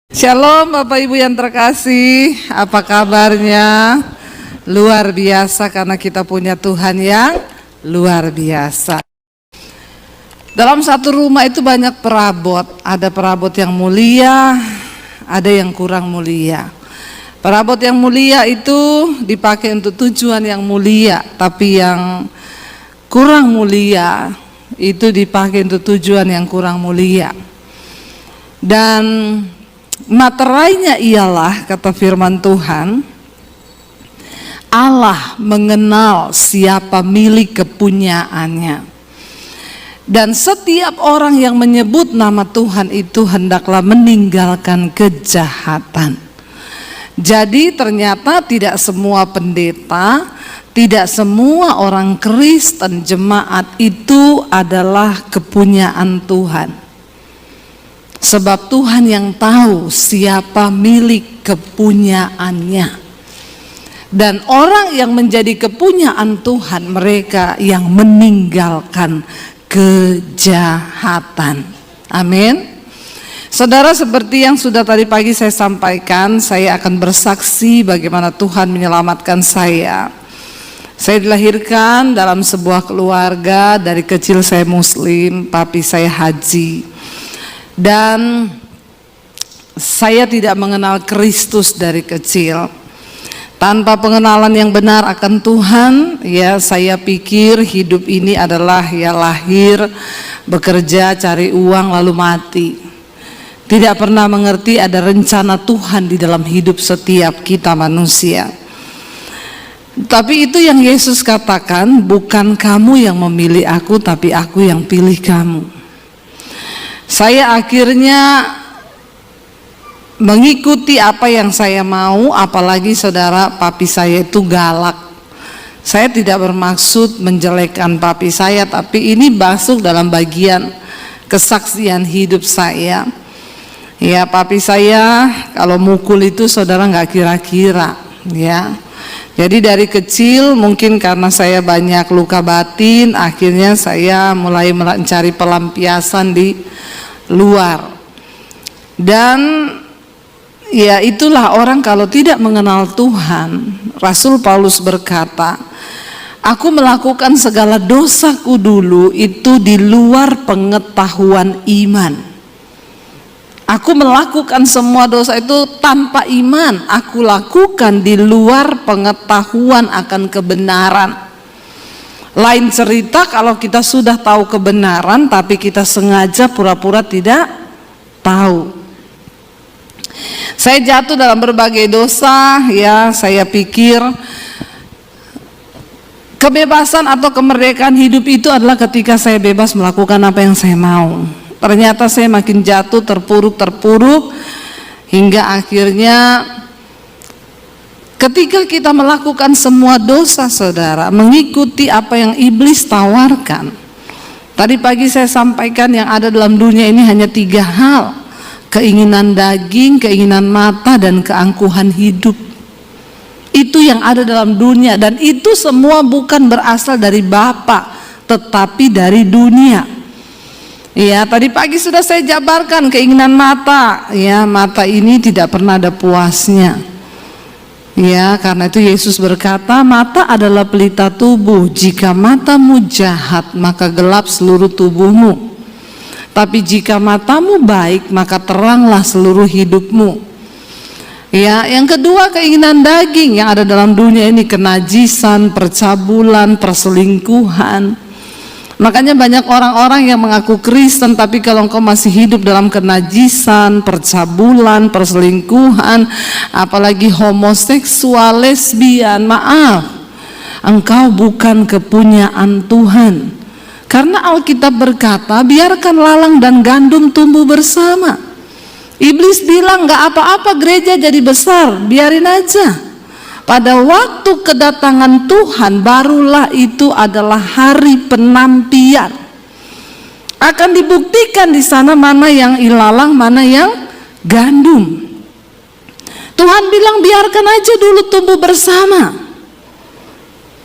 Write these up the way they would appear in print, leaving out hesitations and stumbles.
Shalom Bapak Ibu yang terkasih, apa kabarnya? Luar biasa karena kita punya Tuhan yang luar biasa. Dalam satu rumah itu banyak perabot, ada perabot yang mulia, ada yang kurang mulia. Perabot yang mulia itu dipakai untuk tujuan yang mulia, tapi yang kurang mulia itu dipakai untuk tujuan yang kurang mulia. Dan materainya ialah, kata firman Tuhan, Allah mengenal siapa milik kepunyaannya. Dan setiap orang yang menyebut nama Tuhan itu hendaklah meninggalkan kejahatan. Jadi ternyata tidak semua pendeta, tidak semua orang Kristen jemaat itu adalah kepunyaan Tuhan. Sebab Tuhan yang tahu siapa milik kepunyaannya. Dan orang yang menjadi kepunyaan Tuhan, mereka yang meninggalkan kejahatan. Amin. Saudara, seperti yang sudah tadi pagi saya sampaikan, saya akan bersaksi bagaimana Tuhan menyelamatkan saya. Saya dilahirkan dalam sebuah keluarga, dari kecil saya Muslim, papi saya haji. Dan saya tidak mengenal Kristus dari kecil. Tanpa pengenalan yang benar akan Tuhan, ya saya pikir hidup ini adalah ya lahir, bekerja, cari uang lalu mati. Tidak pernah mengerti ada rencana Tuhan di dalam hidup setiap kita manusia. Tapi itu yang Yesus katakan, bukan kamu yang memilih aku, tapi aku yang pilih kamu. Saya akhirnya mengikuti apa yang saya mau, apalagi saudara, papi saya itu galak. Saya tidak bermaksud menjelekkan papi saya, tapi ini masuk dalam bagian kesaksian hidup saya. Ya, papi saya kalau mukul itu saudara nggak kira-kira, ya. Jadi dari kecil mungkin karena saya banyak luka batin, akhirnya saya mulai mencari pelampiasan di luar. Dan ya itulah orang kalau tidak mengenal Tuhan. Rasul Paulus berkata, aku melakukan segala dosaku dulu itu di luar pengetahuan iman. Aku melakukan semua dosa itu tanpa iman. Aku lakukan di luar pengetahuan akan kebenaran. Lain cerita kalau kita sudah tahu kebenaran tapi kita sengaja pura-pura tidak tahu. Saya jatuh dalam berbagai dosa, ya saya pikir kebebasan atau kemerdekaan hidup itu adalah ketika saya bebas melakukan apa yang saya mau. Ternyata saya makin jatuh terpuruk hingga akhirnya ketika kita melakukan semua dosa saudara, mengikuti apa yang iblis tawarkan. Tadi pagi saya sampaikan yang ada dalam dunia ini hanya 3 hal. Keinginan daging, keinginan mata, dan keangkuhan hidup. Itu yang ada dalam dunia, dan itu semua bukan berasal dari Bapa, tetapi dari dunia. Ya, tadi pagi sudah saya jabarkan keinginan mata. Ya, mata ini tidak pernah ada puasnya. Ya, karena itu Yesus berkata, mata adalah pelita tubuh. Jika matamu jahat, maka gelap seluruh tubuhmu. Tapi jika matamu baik, maka teranglah seluruh hidupmu. Ya, yang kedua keinginan daging yang ada dalam dunia ini, kenajisan, percabulan, perselingkuhan. Makanya banyak orang-orang yang mengaku Kristen, tapi kalau engkau masih hidup dalam kenajisan, percabulan, perselingkuhan, apalagi homoseksual, lesbian, maaf, engkau bukan kepunyaan Tuhan. Karena Alkitab berkata, biarkan lalang dan gandum tumbuh bersama. Iblis bilang gak apa-apa gereja jadi besar, biarin aja. Pada waktu kedatangan Tuhan, barulah itu adalah hari penantian. Akan dibuktikan di sana mana yang ilalang, mana yang gandum. Tuhan bilang biarkan aja dulu tumbuh bersama.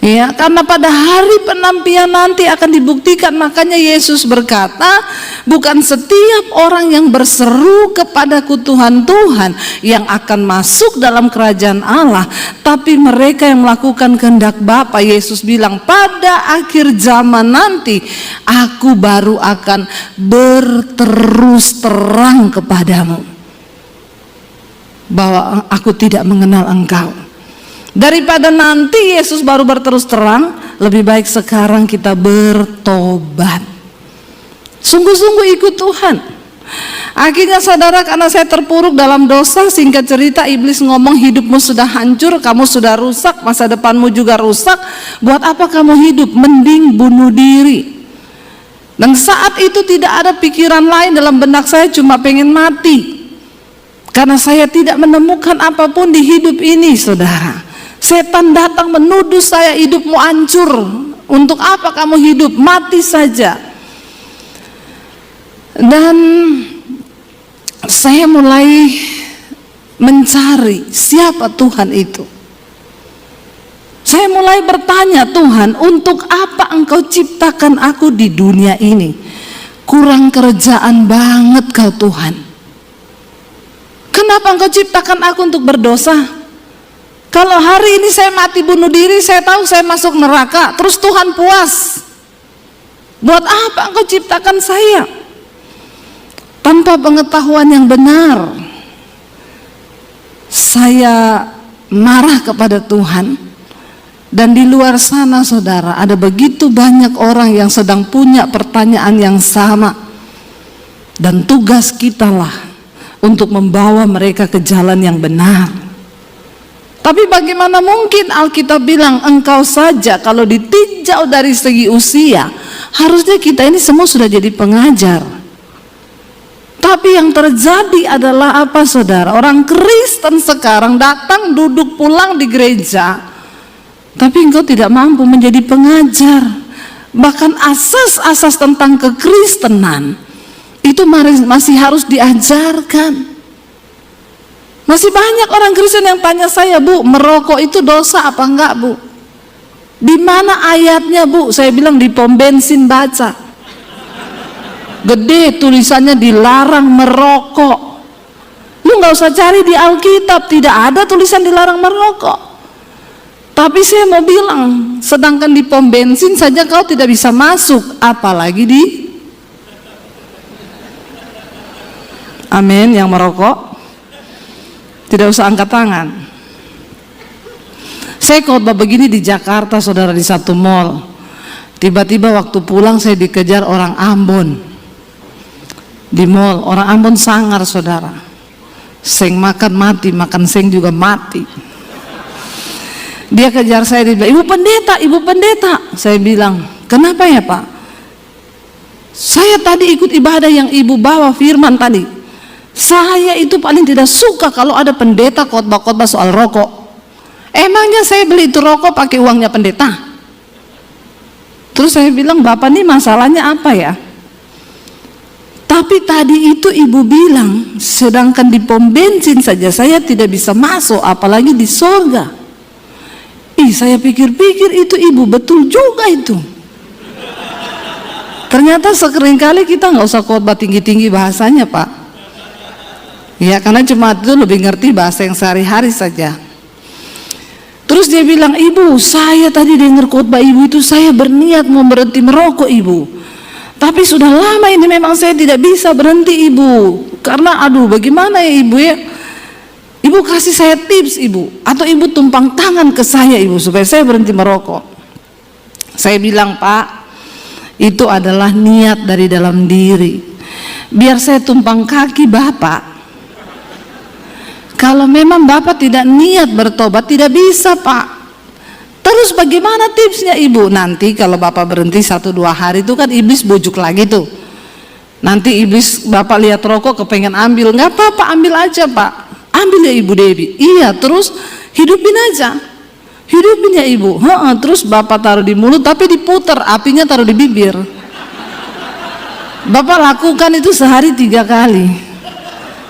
Ya, karena pada hari penampian nanti akan dibuktikan. Makanya Yesus berkata, bukan setiap orang yang berseru kepadaku Tuhan, Tuhan yang akan masuk dalam kerajaan Allah, tapi mereka yang melakukan kehendak Bapa. Yesus bilang, pada akhir zaman nanti aku baru akan berterus terang kepadamu bahwa aku tidak mengenal engkau. Daripada nanti Yesus baru berterus terang, lebih baik sekarang kita bertobat, sungguh-sungguh ikut Tuhan. Akhirnya saudara, karena saya terpuruk dalam dosa, singkat cerita iblis ngomong, hidupmu sudah hancur, kamu sudah rusak, masa depanmu juga rusak, buat apa kamu hidup, mending bunuh diri. Dan saat itu tidak ada pikiran lain dalam benak saya, cuma pengen mati, karena saya tidak menemukan apapun di hidup ini. Saudara, setan datang menuduh saya, hidupmu hancur, untuk apa kamu hidup, mati saja. Dan saya mulai mencari siapa Tuhan itu. Saya mulai bertanya, Tuhan, untuk apa engkau ciptakan aku di dunia ini? Kurang kerjaan banget kau Tuhan. Kenapa engkau ciptakan aku untuk berdosa? Kalau hari ini saya mati bunuh diri, saya tahu saya masuk neraka, terus Tuhan puas. Buat apa engkau ciptakan saya? Tanpa pengetahuan yang benar, saya marah kepada Tuhan. Dan di luar sana saudara, ada begitu banyak orang yang sedang punya pertanyaan yang sama. Dan tugas kitalah untuk membawa mereka ke jalan yang benar. Tapi bagaimana mungkin Alkitab bilang engkau saja kalau ditinjau dari segi usia, harusnya kita ini semua sudah jadi pengajar. Tapi yang terjadi adalah apa saudara? Orang Kristen sekarang datang, duduk, pulang di gereja, tapi engkau tidak mampu menjadi pengajar. Bahkan asas-asas tentang kekristenan itu masih harus diajarkan. Masih banyak orang Kristen yang tanya saya, Bu, merokok itu dosa apa enggak, Bu? Di mana ayatnya, Bu? Saya bilang di pom bensin baca. Gede tulisannya dilarang merokok. Lu nggak usah cari di Alkitab, tidak ada tulisan dilarang merokok. Tapi saya mau bilang, sedangkan di pom bensin saja kau tidak bisa masuk, apalagi di amin yang merokok. Tidak usah angkat tangan. Saya khotbah begini di Jakarta saudara, di satu mall. Tiba-tiba waktu pulang saya dikejar orang Ambon di mall. Orang Ambon sangar saudara, seng makan mati, makan seng juga mati. Dia kejar saya, dia bilang, ibu pendeta. Saya bilang, kenapa ya Pak? Saya tadi ikut ibadah yang ibu bawa firman tadi. Saya itu paling tidak suka kalau ada pendeta khotbah-khotbah soal rokok. Emangnya saya beli itu rokok pakai uangnya pendeta? Terus saya bilang, Bapak ini masalahnya apa ya? Tapi tadi itu ibu bilang, sedangkan di pom bensin saja saya tidak bisa masuk, apalagi di sorga. Saya pikir-pikir itu ibu betul juga itu. Ternyata seringkali kita nggak usah khotbah tinggi-tinggi bahasanya Pak. Ya, karena cuma itu lebih ngerti bahasa yang sehari-hari saja. Terus dia bilang, ibu, saya tadi dengar khotbah ibu itu, saya berniat mau berhenti merokok ibu. Tapi sudah lama ini memang saya tidak bisa berhenti ibu. Karena aduh bagaimana ya ibu ya. Ibu kasih saya tips ibu, atau ibu tumpang tangan ke saya ibu supaya saya berhenti merokok. Saya bilang, Pak, itu adalah niat dari dalam diri. Biar saya tumpang kaki Bapak. Kalau memang Bapak tidak niat bertobat, tidak bisa Pak. Terus bagaimana tipsnya ibu? Nanti kalau Bapak berhenti 1-2 hari itu kan iblis bujuk lagi tuh. Nanti iblis Bapak lihat rokok kepengen ambil, nggak apa-apa ambil aja Pak. Ambil ya Ibu Dewi. Iya, terus hidupin aja. Hidupin ya Ibu. Terus Bapak taruh di mulut tapi diputar, apinya taruh di bibir. Bapak lakukan itu sehari 3 kali.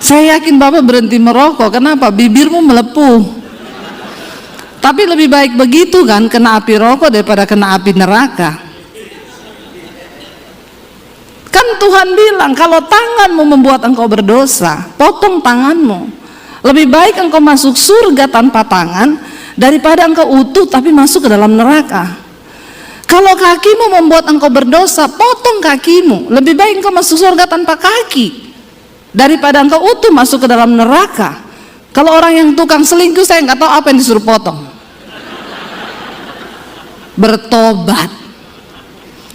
Saya yakin Bapak berhenti merokok. Kenapa? Bibirmu melepuh. Tapi lebih baik begitu kan, kena api rokok daripada kena api neraka. Kan Tuhan bilang, kalau tanganmu membuat engkau berdosa, potong tanganmu. Lebih baik engkau masuk surga tanpa tangan daripada engkau utuh tapi masuk ke dalam neraka. Kalau kakimu membuat engkau berdosa, potong kakimu. Lebih baik engkau masuk surga tanpa kaki daripada engkau utuh masuk ke dalam neraka. Kalau orang yang tukang selingkuh, saya nggak tahu apa yang disuruh potong. Bertobat.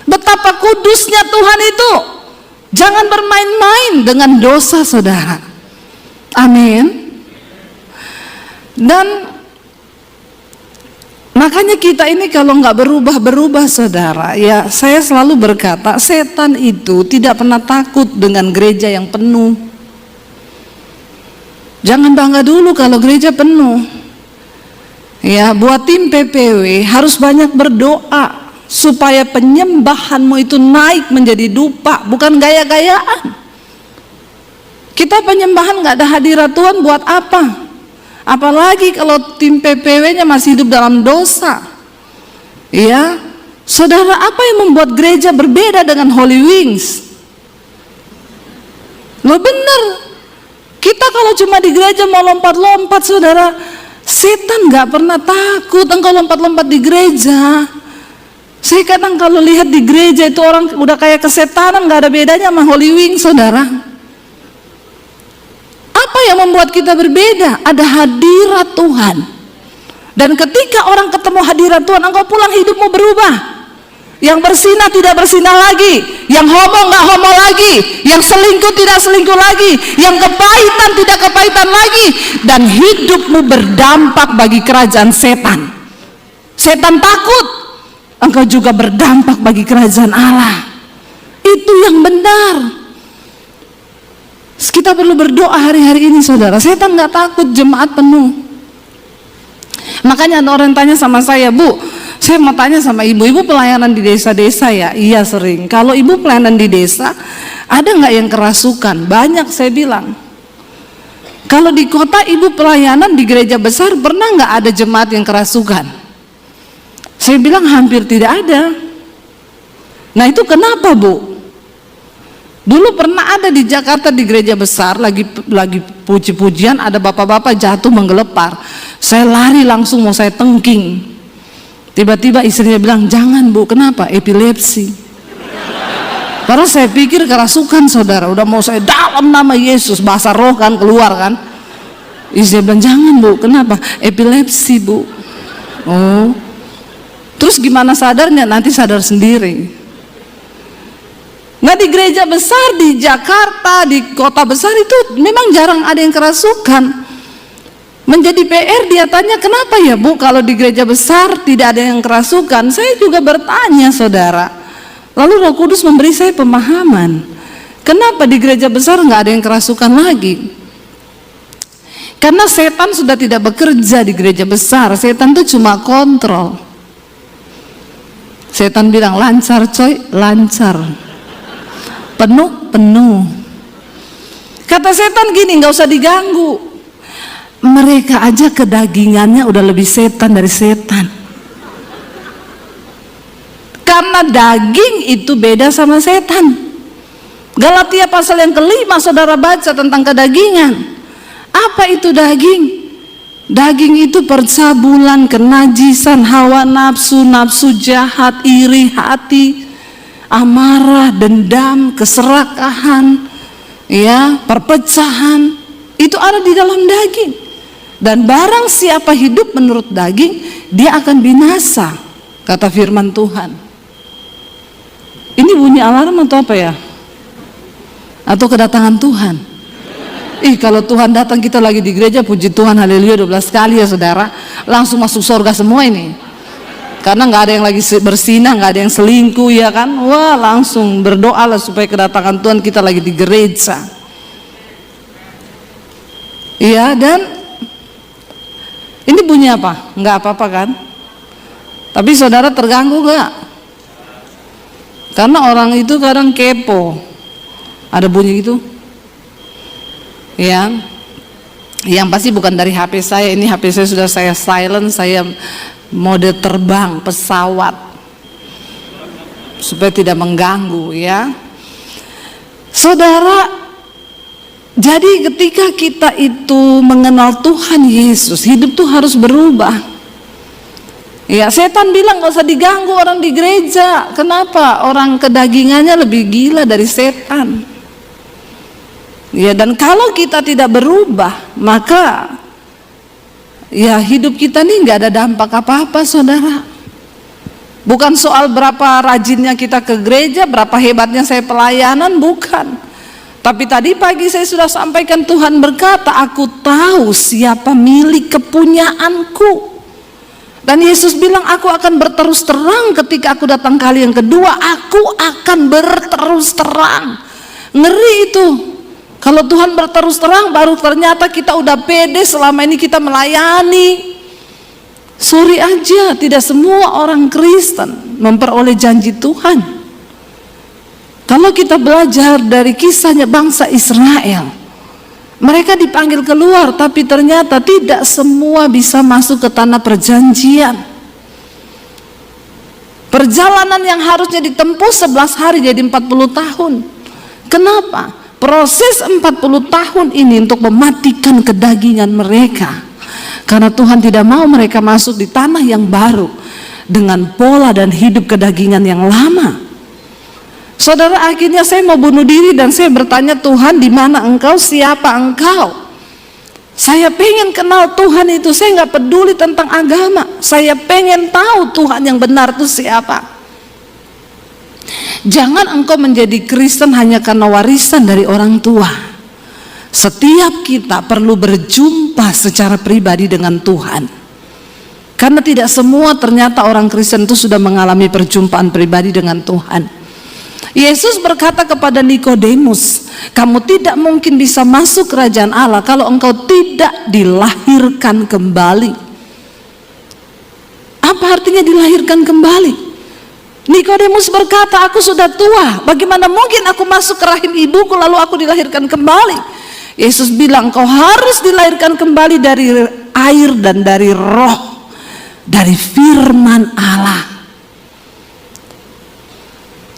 Betapa kudusnya Tuhan itu. Jangan bermain-main dengan dosa, saudara. Amin. Dan makanya kita ini kalau nggak berubah-berubah, saudara, ya saya selalu berkata, setan itu tidak pernah takut dengan gereja yang penuh. Jangan bangga dulu kalau gereja penuh. Ya, buat tim PPW harus banyak berdoa supaya penyembahanmu itu naik menjadi dupa, bukan gaya-gayaan. Kita penyembahan nggak ada hadirat Tuhan buat apa? Apalagi kalau tim PPW-nya masih hidup dalam dosa. Ya, saudara, apa yang membuat gereja berbeda dengan Holy Wings? Lo bener, kita kalau cuma di gereja mau lompat-lompat, saudara, setan nggak pernah takut engkau lompat-lompat di gereja. Saya kadang kalau lihat di gereja itu orang udah kayak kesetanan, nggak ada bedanya sama Holy Wings, saudara. Apa yang membuat kita berbeda? Ada hadirat Tuhan. Dan ketika orang ketemu hadirat Tuhan, engkau pulang hidupmu berubah. Yang bersinah tidak bersinah lagi, yang homo nggak homo lagi, yang selingkuh tidak selingkuh lagi, yang kepahitan tidak kepahitan lagi, dan hidupmu berdampak bagi kerajaan setan. Setan takut, engkau juga berdampak bagi kerajaan Allah. Itu yang benar. Kita perlu berdoa hari-hari ini, saudara. Setan nggak takut, jemaat penuh. Makanya ada orang tanya sama saya, Bu, saya mau tanya sama ibu pelayanan di desa-desa ya? Iya, sering. Kalau ibu pelayanan di desa, ada nggak yang kerasukan? Banyak, saya bilang. Kalau di kota ibu pelayanan di gereja besar, pernah nggak ada jemaat yang kerasukan? Saya bilang hampir tidak ada. Nah itu kenapa, Bu? Dulu pernah ada di Jakarta di gereja besar, lagi puji-pujian, ada bapak-bapak jatuh menggelepar. Saya lari langsung mau saya tengking. Tiba-tiba istrinya bilang, jangan Bu, kenapa? Epilepsi. Padahal saya pikir kerasukan, saudara. Udah mau saya dalam nama Yesus, bahasa roh kan keluar kan. Istrinya bilang, jangan Bu, kenapa? Epilepsi Bu. Oh, terus gimana sadarnya? Nanti sadar sendiri. Nah di gereja besar di Jakarta, di kota besar itu memang jarang ada yang kerasukan. Menjadi PR, dia tanya, kenapa ya Bu kalau di gereja besar tidak ada yang kerasukan? Saya juga bertanya, saudara. Lalu Roh Kudus memberi saya pemahaman, kenapa di gereja besar nggak ada yang kerasukan lagi? Karena setan sudah tidak bekerja di gereja besar. Setan itu cuma kontrol. Setan bilang, lancar coy, lancar. Penuh. Kata setan gini, nggak usah diganggu. Mereka aja kedagingannya udah lebih setan dari setan. Karena daging itu beda sama setan. Galatia pasal yang kelima, saudara baca tentang kedagingan. Apa itu daging? Daging itu percabulan, kenajisan, hawa nafsu, nafsu jahat, iri hati, amarah, dendam, keserakahan, ya, perpecahan, itu ada di dalam daging. Dan barang siapa hidup menurut daging, dia akan binasa, kata firman Tuhan. Ini bunyi alarm atau apa ya? Atau kedatangan Tuhan? Kalau Tuhan datang, kita lagi di gereja, puji Tuhan, haleluya 12 kali ya saudara, langsung masuk surga semua ini. Karena nggak ada yang lagi bersinah, nggak ada yang selingkuh, ya kan? Wah, langsung berdoa lah supaya kedatangan Tuhan, kita lagi di gereja. Iya, dan ini bunyi apa? Nggak apa-apa kan? Tapi saudara terganggu nggak? Karena orang itu kadang kepo. Ada bunyi gitu, ya. Yang pasti bukan dari HP saya, ini HP saya sudah saya silent, saya mode terbang pesawat supaya tidak mengganggu ya. Saudara, jadi ketika kita itu mengenal Tuhan Yesus, hidup tuh harus berubah. Ya, setan bilang gak usah diganggu orang di gereja. Kenapa? Orang kedagingannya lebih gila dari setan. Ya, dan kalau kita tidak berubah, maka ya hidup kita nih nggak ada dampak apa-apa, saudara. Bukan soal berapa rajinnya kita ke gereja, berapa hebatnya saya pelayanan, bukan. Tapi tadi pagi saya sudah sampaikan, Tuhan berkata, aku tahu siapa milik kepunyaanku. Dan Yesus bilang, aku akan berterus terang ketika aku datang kali yang kedua, aku akan berterus terang. Ngeri itu. Kalau Tuhan berterus terang, baru ternyata kita udah pede selama ini kita melayani. Sorry aja, tidak semua orang Kristen memperoleh janji Tuhan. Kalau kita belajar dari kisahnya bangsa Israel, mereka dipanggil keluar, tapi ternyata tidak semua bisa masuk ke tanah perjanjian. Perjalanan yang harusnya ditempuh 11 hari jadi 40 tahun. Kenapa? Proses 40 tahun ini untuk mematikan kedagingan mereka. Karena Tuhan tidak mau mereka masuk di tanah yang baru dengan pola dan hidup kedagingan yang lama. Saudara, akhirnya saya mau bunuh diri dan saya bertanya, Tuhan, di mana Engkau? Siapa Engkau? Saya pengen kenal Tuhan itu. Saya nggak peduli tentang agama. Saya pengen tahu Tuhan yang benar itu siapa. Jangan engkau menjadi Kristen hanya karena warisan dari orang tua. Setiap kita perlu berjumpa secara pribadi dengan Tuhan. Karena tidak semua ternyata orang Kristen itu sudah mengalami perjumpaan pribadi dengan Tuhan. Yesus berkata kepada Nikodemus, kamu tidak mungkin bisa masuk kerajaan Allah kalau engkau tidak dilahirkan kembali. Apa artinya dilahirkan kembali? Nikodemus berkata, aku sudah tua, bagaimana mungkin aku masuk ke rahim ibuku lalu aku dilahirkan kembali? Yesus bilang, kau harus dilahirkan kembali dari air dan dari roh, dari firman Allah.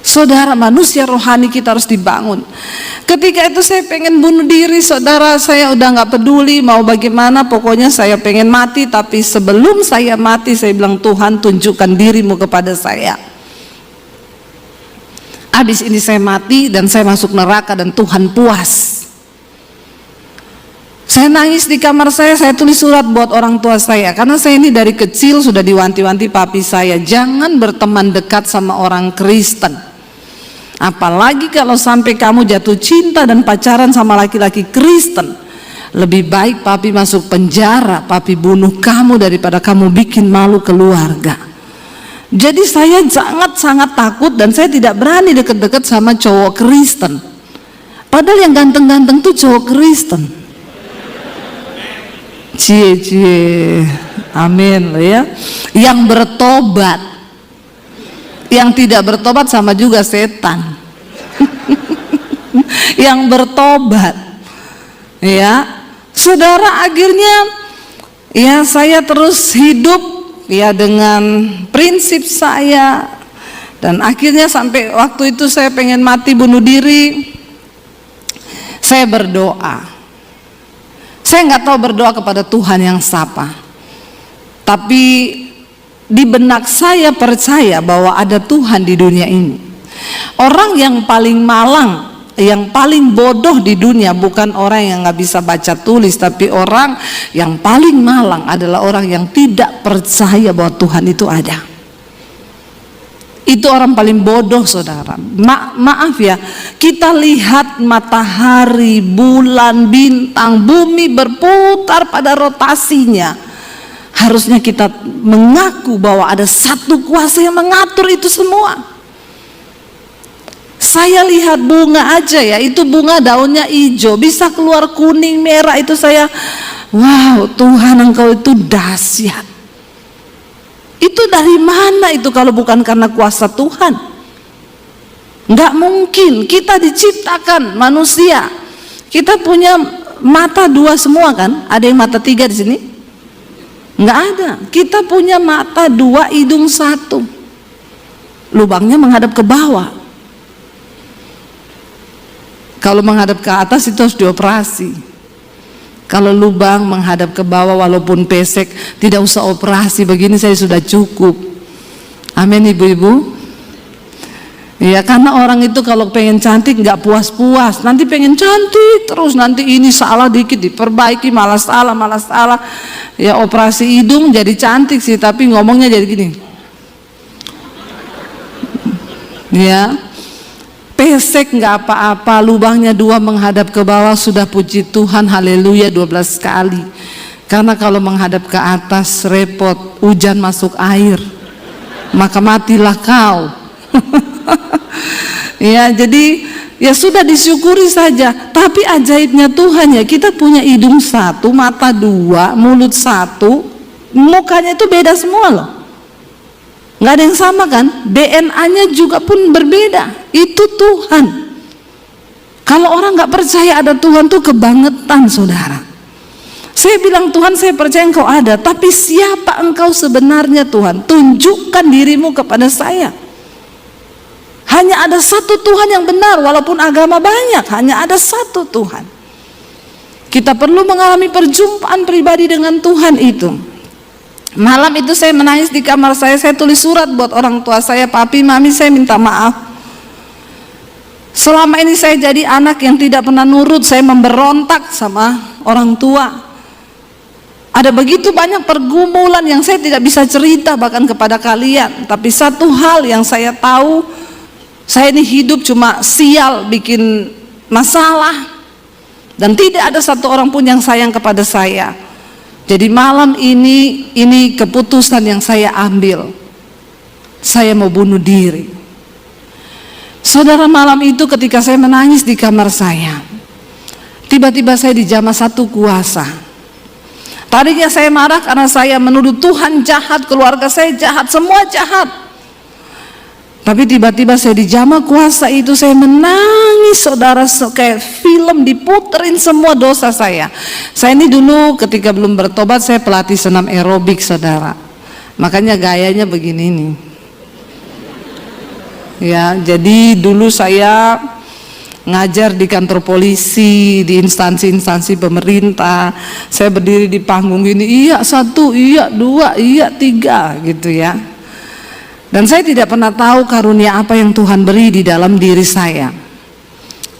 Saudara, manusia rohani kita harus dibangun. Ketika itu saya pengen bunuh diri, saudara. Saya udah gak peduli mau bagaimana, pokoknya saya pengen mati. Tapi sebelum saya mati, saya bilang, Tuhan, tunjukkan dirimu kepada saya. Habis ini saya mati dan saya masuk neraka dan Tuhan puas. Saya nangis di kamar saya tulis surat buat orang tua saya. Karena saya ini dari kecil sudah diwanti-wanti papi saya, jangan berteman dekat sama orang Kristen. Apalagi kalau sampai kamu jatuh cinta dan pacaran sama laki-laki Kristen. Lebih baik papi masuk penjara, papi bunuh kamu daripada kamu bikin malu keluarga. Jadi saya sangat-sangat takut dan saya tidak berani deket-deket sama cowok Kristen. Padahal yang ganteng-ganteng tuh cowok Kristen. Cie, amin ya. Yang bertobat. Yang tidak bertobat sama juga setan. Yang bertobat. Ya, saudara, akhirnya ya saya terus hidup ya dengan prinsip saya, dan akhirnya sampai waktu itu saya pengen mati bunuh diri. Saya berdoa. Saya nggak tahu berdoa kepada Tuhan yang siapa, tapi di benak saya percaya bahwa ada Tuhan di dunia ini. Orang yang paling malang, yang paling bodoh di dunia bukan orang yang nggak bisa baca tulis, tapi orang yang paling malang adalah orang yang tidak percaya bahwa Tuhan itu ada. Itu orang paling bodoh, saudara. Maaf ya, kita lihat matahari, bulan, bintang, bumi berputar pada rotasinya. Harusnya kita mengaku bahwa ada satu kuasa yang mengatur itu semua. Saya lihat bunga aja ya, itu bunga daunnya hijau, bisa keluar kuning, merah, itu saya, wow, Tuhan Engkau itu dahsyat. Itu dari mana itu kalau bukan karena kuasa Tuhan? Nggak mungkin. Kita diciptakan manusia, kita punya mata dua semua kan? Ada yang mata tiga di sini? Nggak ada. Kita punya mata dua, hidung satu. Lubangnya menghadap ke bawah. Kalau menghadap ke atas itu harus dioperasi. Kalau lubang menghadap ke bawah walaupun pesek, tidak usah operasi, begini saya sudah cukup. Amin ibu-ibu. Ya, karena orang itu kalau pengen cantik nggak puas-puas, nanti pengen cantik terus, nanti ini salah dikit diperbaiki, malah salah. Ya, operasi hidung jadi cantik sih, tapi ngomongnya jadi gini. Ya, pesek nggak apa-apa, lubangnya dua menghadap ke bawah, sudah puji Tuhan, haleluya 12 kali. Karena kalau menghadap ke atas repot, hujan masuk air, maka matilah kau. Ya, jadi ya sudah disyukuri saja. Tapi ajaibnya Tuhan ya, kita punya hidung satu, mata dua, mulut satu, mukanya itu beda semua loh. Nggak ada yang sama kan? DNA-nya juga pun berbeda. Itu Tuhan. Kalau orang nggak percaya ada Tuhan tuh kebangetan, saudara. Saya bilang, Tuhan saya percaya engkau ada, tapi siapa engkau sebenarnya Tuhan? Tunjukkan dirimu kepada saya. Hanya ada satu Tuhan yang benar, walaupun agama banyak, hanya ada satu Tuhan. Kita perlu mengalami perjumpaan pribadi dengan Tuhan itu. Malam itu saya menangis di kamar saya tulis surat buat orang tua saya, papi, mami, saya minta maaf. Selama ini saya jadi anak yang tidak pernah nurut, saya memberontak sama orang tua. Ada begitu banyak pergumulan yang saya tidak bisa cerita bahkan kepada kalian. Tapi satu hal yang saya tahu, saya ini hidup cuma sial, bikin masalah, dan tidak ada satu orang pun yang sayang kepada saya. Jadi malam ini keputusan yang saya ambil. Saya mau bunuh diri. Saudara, malam itu ketika saya menangis di kamar saya, tiba-tiba saya dijamah satu kuasa. Tadinya saya marah karena saya menuduh Tuhan jahat, keluarga saya jahat, semua jahat. Tapi tiba-tiba saya dijamah kuasa itu, saya menangis, saudara, kayak film diputerin semua dosa saya. Saya ini dulu ketika belum bertobat, saya pelatih senam aerobik, saudara. Makanya gayanya begini nih. Ya, jadi dulu saya ngajar di kantor polisi, di instansi-instansi pemerintah. Saya berdiri di panggung ini, iya satu, iya dua, iya tiga, gitu ya. Dan saya tidak pernah tahu karunia apa yang Tuhan beri di dalam diri saya.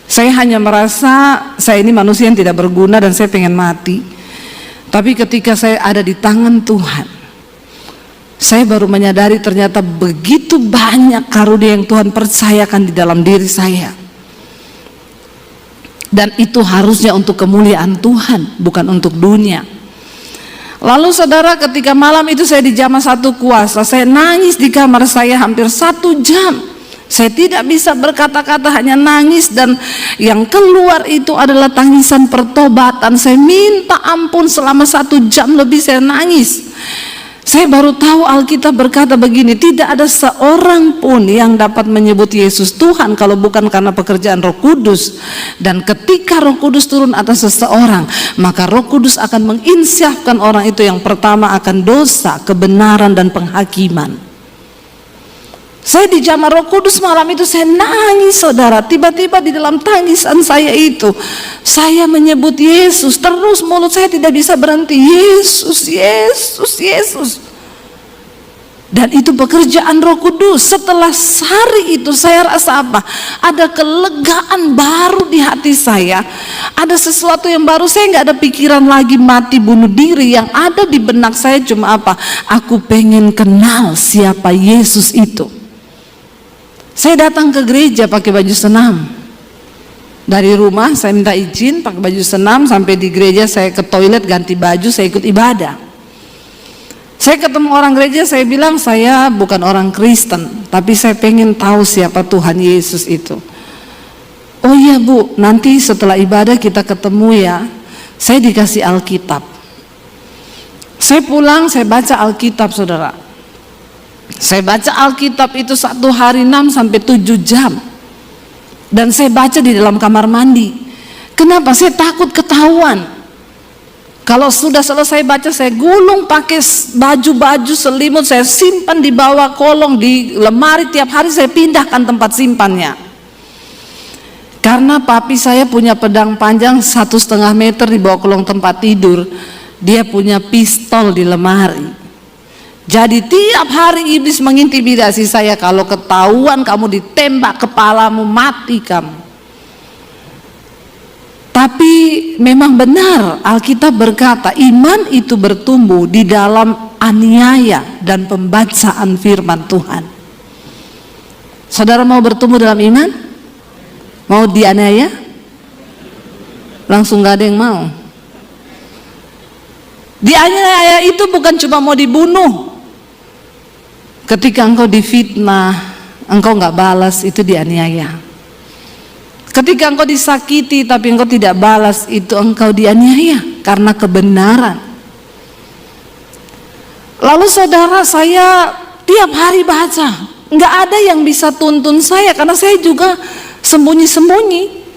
Saya hanya merasa saya ini manusia yang tidak berguna dan saya pengen mati. Tapi ketika saya ada di tangan Tuhan, saya baru menyadari ternyata begitu banyak karunia yang Tuhan percayakan di dalam diri saya. Dan itu harusnya untuk kemuliaan Tuhan, bukan untuk dunia. Lalu saudara, ketika malam itu saya dijamah satu kuasa, saya nangis di kamar saya hampir 1 jam. Saya tidak bisa berkata-kata, hanya nangis, dan yang keluar itu adalah tangisan pertobatan. Saya minta ampun selama 1 jam lebih, saya nangis. Saya baru tahu Alkitab berkata begini, tidak ada seorang pun yang dapat menyebut Yesus Tuhan kalau bukan karena pekerjaan Roh Kudus. Dan ketika Roh Kudus turun atas seseorang, maka Roh Kudus akan menginsyafkan orang itu yang pertama akan dosa, kebenaran, dan penghakiman. Saya dijamah Roh Kudus malam itu, saya nangis, saudara. Tiba-tiba di dalam tangisan saya itu, saya menyebut Yesus terus, mulut saya tidak bisa berhenti, Yesus, Yesus, Yesus. Dan itu pekerjaan Roh Kudus. Setelah hari itu saya rasa apa? Ada kelegaan baru di hati saya. Ada sesuatu yang baru. Saya nggak ada pikiran lagi mati bunuh diri. Yang ada di benak saya cuma apa? Aku pengen kenal siapa Yesus itu. Saya datang ke gereja pakai baju senam. Dari rumah saya minta izin pakai baju senam, sampai di gereja saya ke toilet ganti baju, saya ikut ibadah. Saya ketemu orang gereja, saya bilang saya bukan orang Kristen, tapi saya pengen tahu siapa Tuhan Yesus itu. Oh iya Bu, nanti setelah ibadah kita ketemu ya. Saya dikasih Alkitab. Saya pulang, saya baca Alkitab, saudara. Saya baca Alkitab itu 1 hari 6 sampai 7 jam. Dan saya baca di dalam kamar mandi. Kenapa? Saya takut ketahuan. Kalau sudah selesai baca, saya gulung pakai baju-baju selimut, saya simpan di bawah kolong, di lemari, tiap hari saya pindahkan tempat simpannya. Karena papi saya punya pedang panjang 1,5 meter di bawah kolong tempat tidur. Dia punya pistol di lemari. Jadi tiap hari iblis mengintimidasi saya, kalau ketahuan kamu ditembak kepalamu, mati kamu. Tapi memang benar Alkitab berkata iman itu bertumbuh di dalam aniaya dan pembacaan firman Tuhan. Saudara mau bertumbuh dalam iman? Mau dianiaya? Langsung gak ada yang mau. Dianiaya itu bukan cuma mau dibunuh. Ketika engkau difitnah, engkau gak balas, itu dianiaya. Ketika engkau disakiti tapi engkau tidak balas, itu engkau dianiaya karena kebenaran. Lalu saudara, saya tiap hari baca, nggak ada yang bisa tuntun saya karena saya juga sembunyi-sembunyi.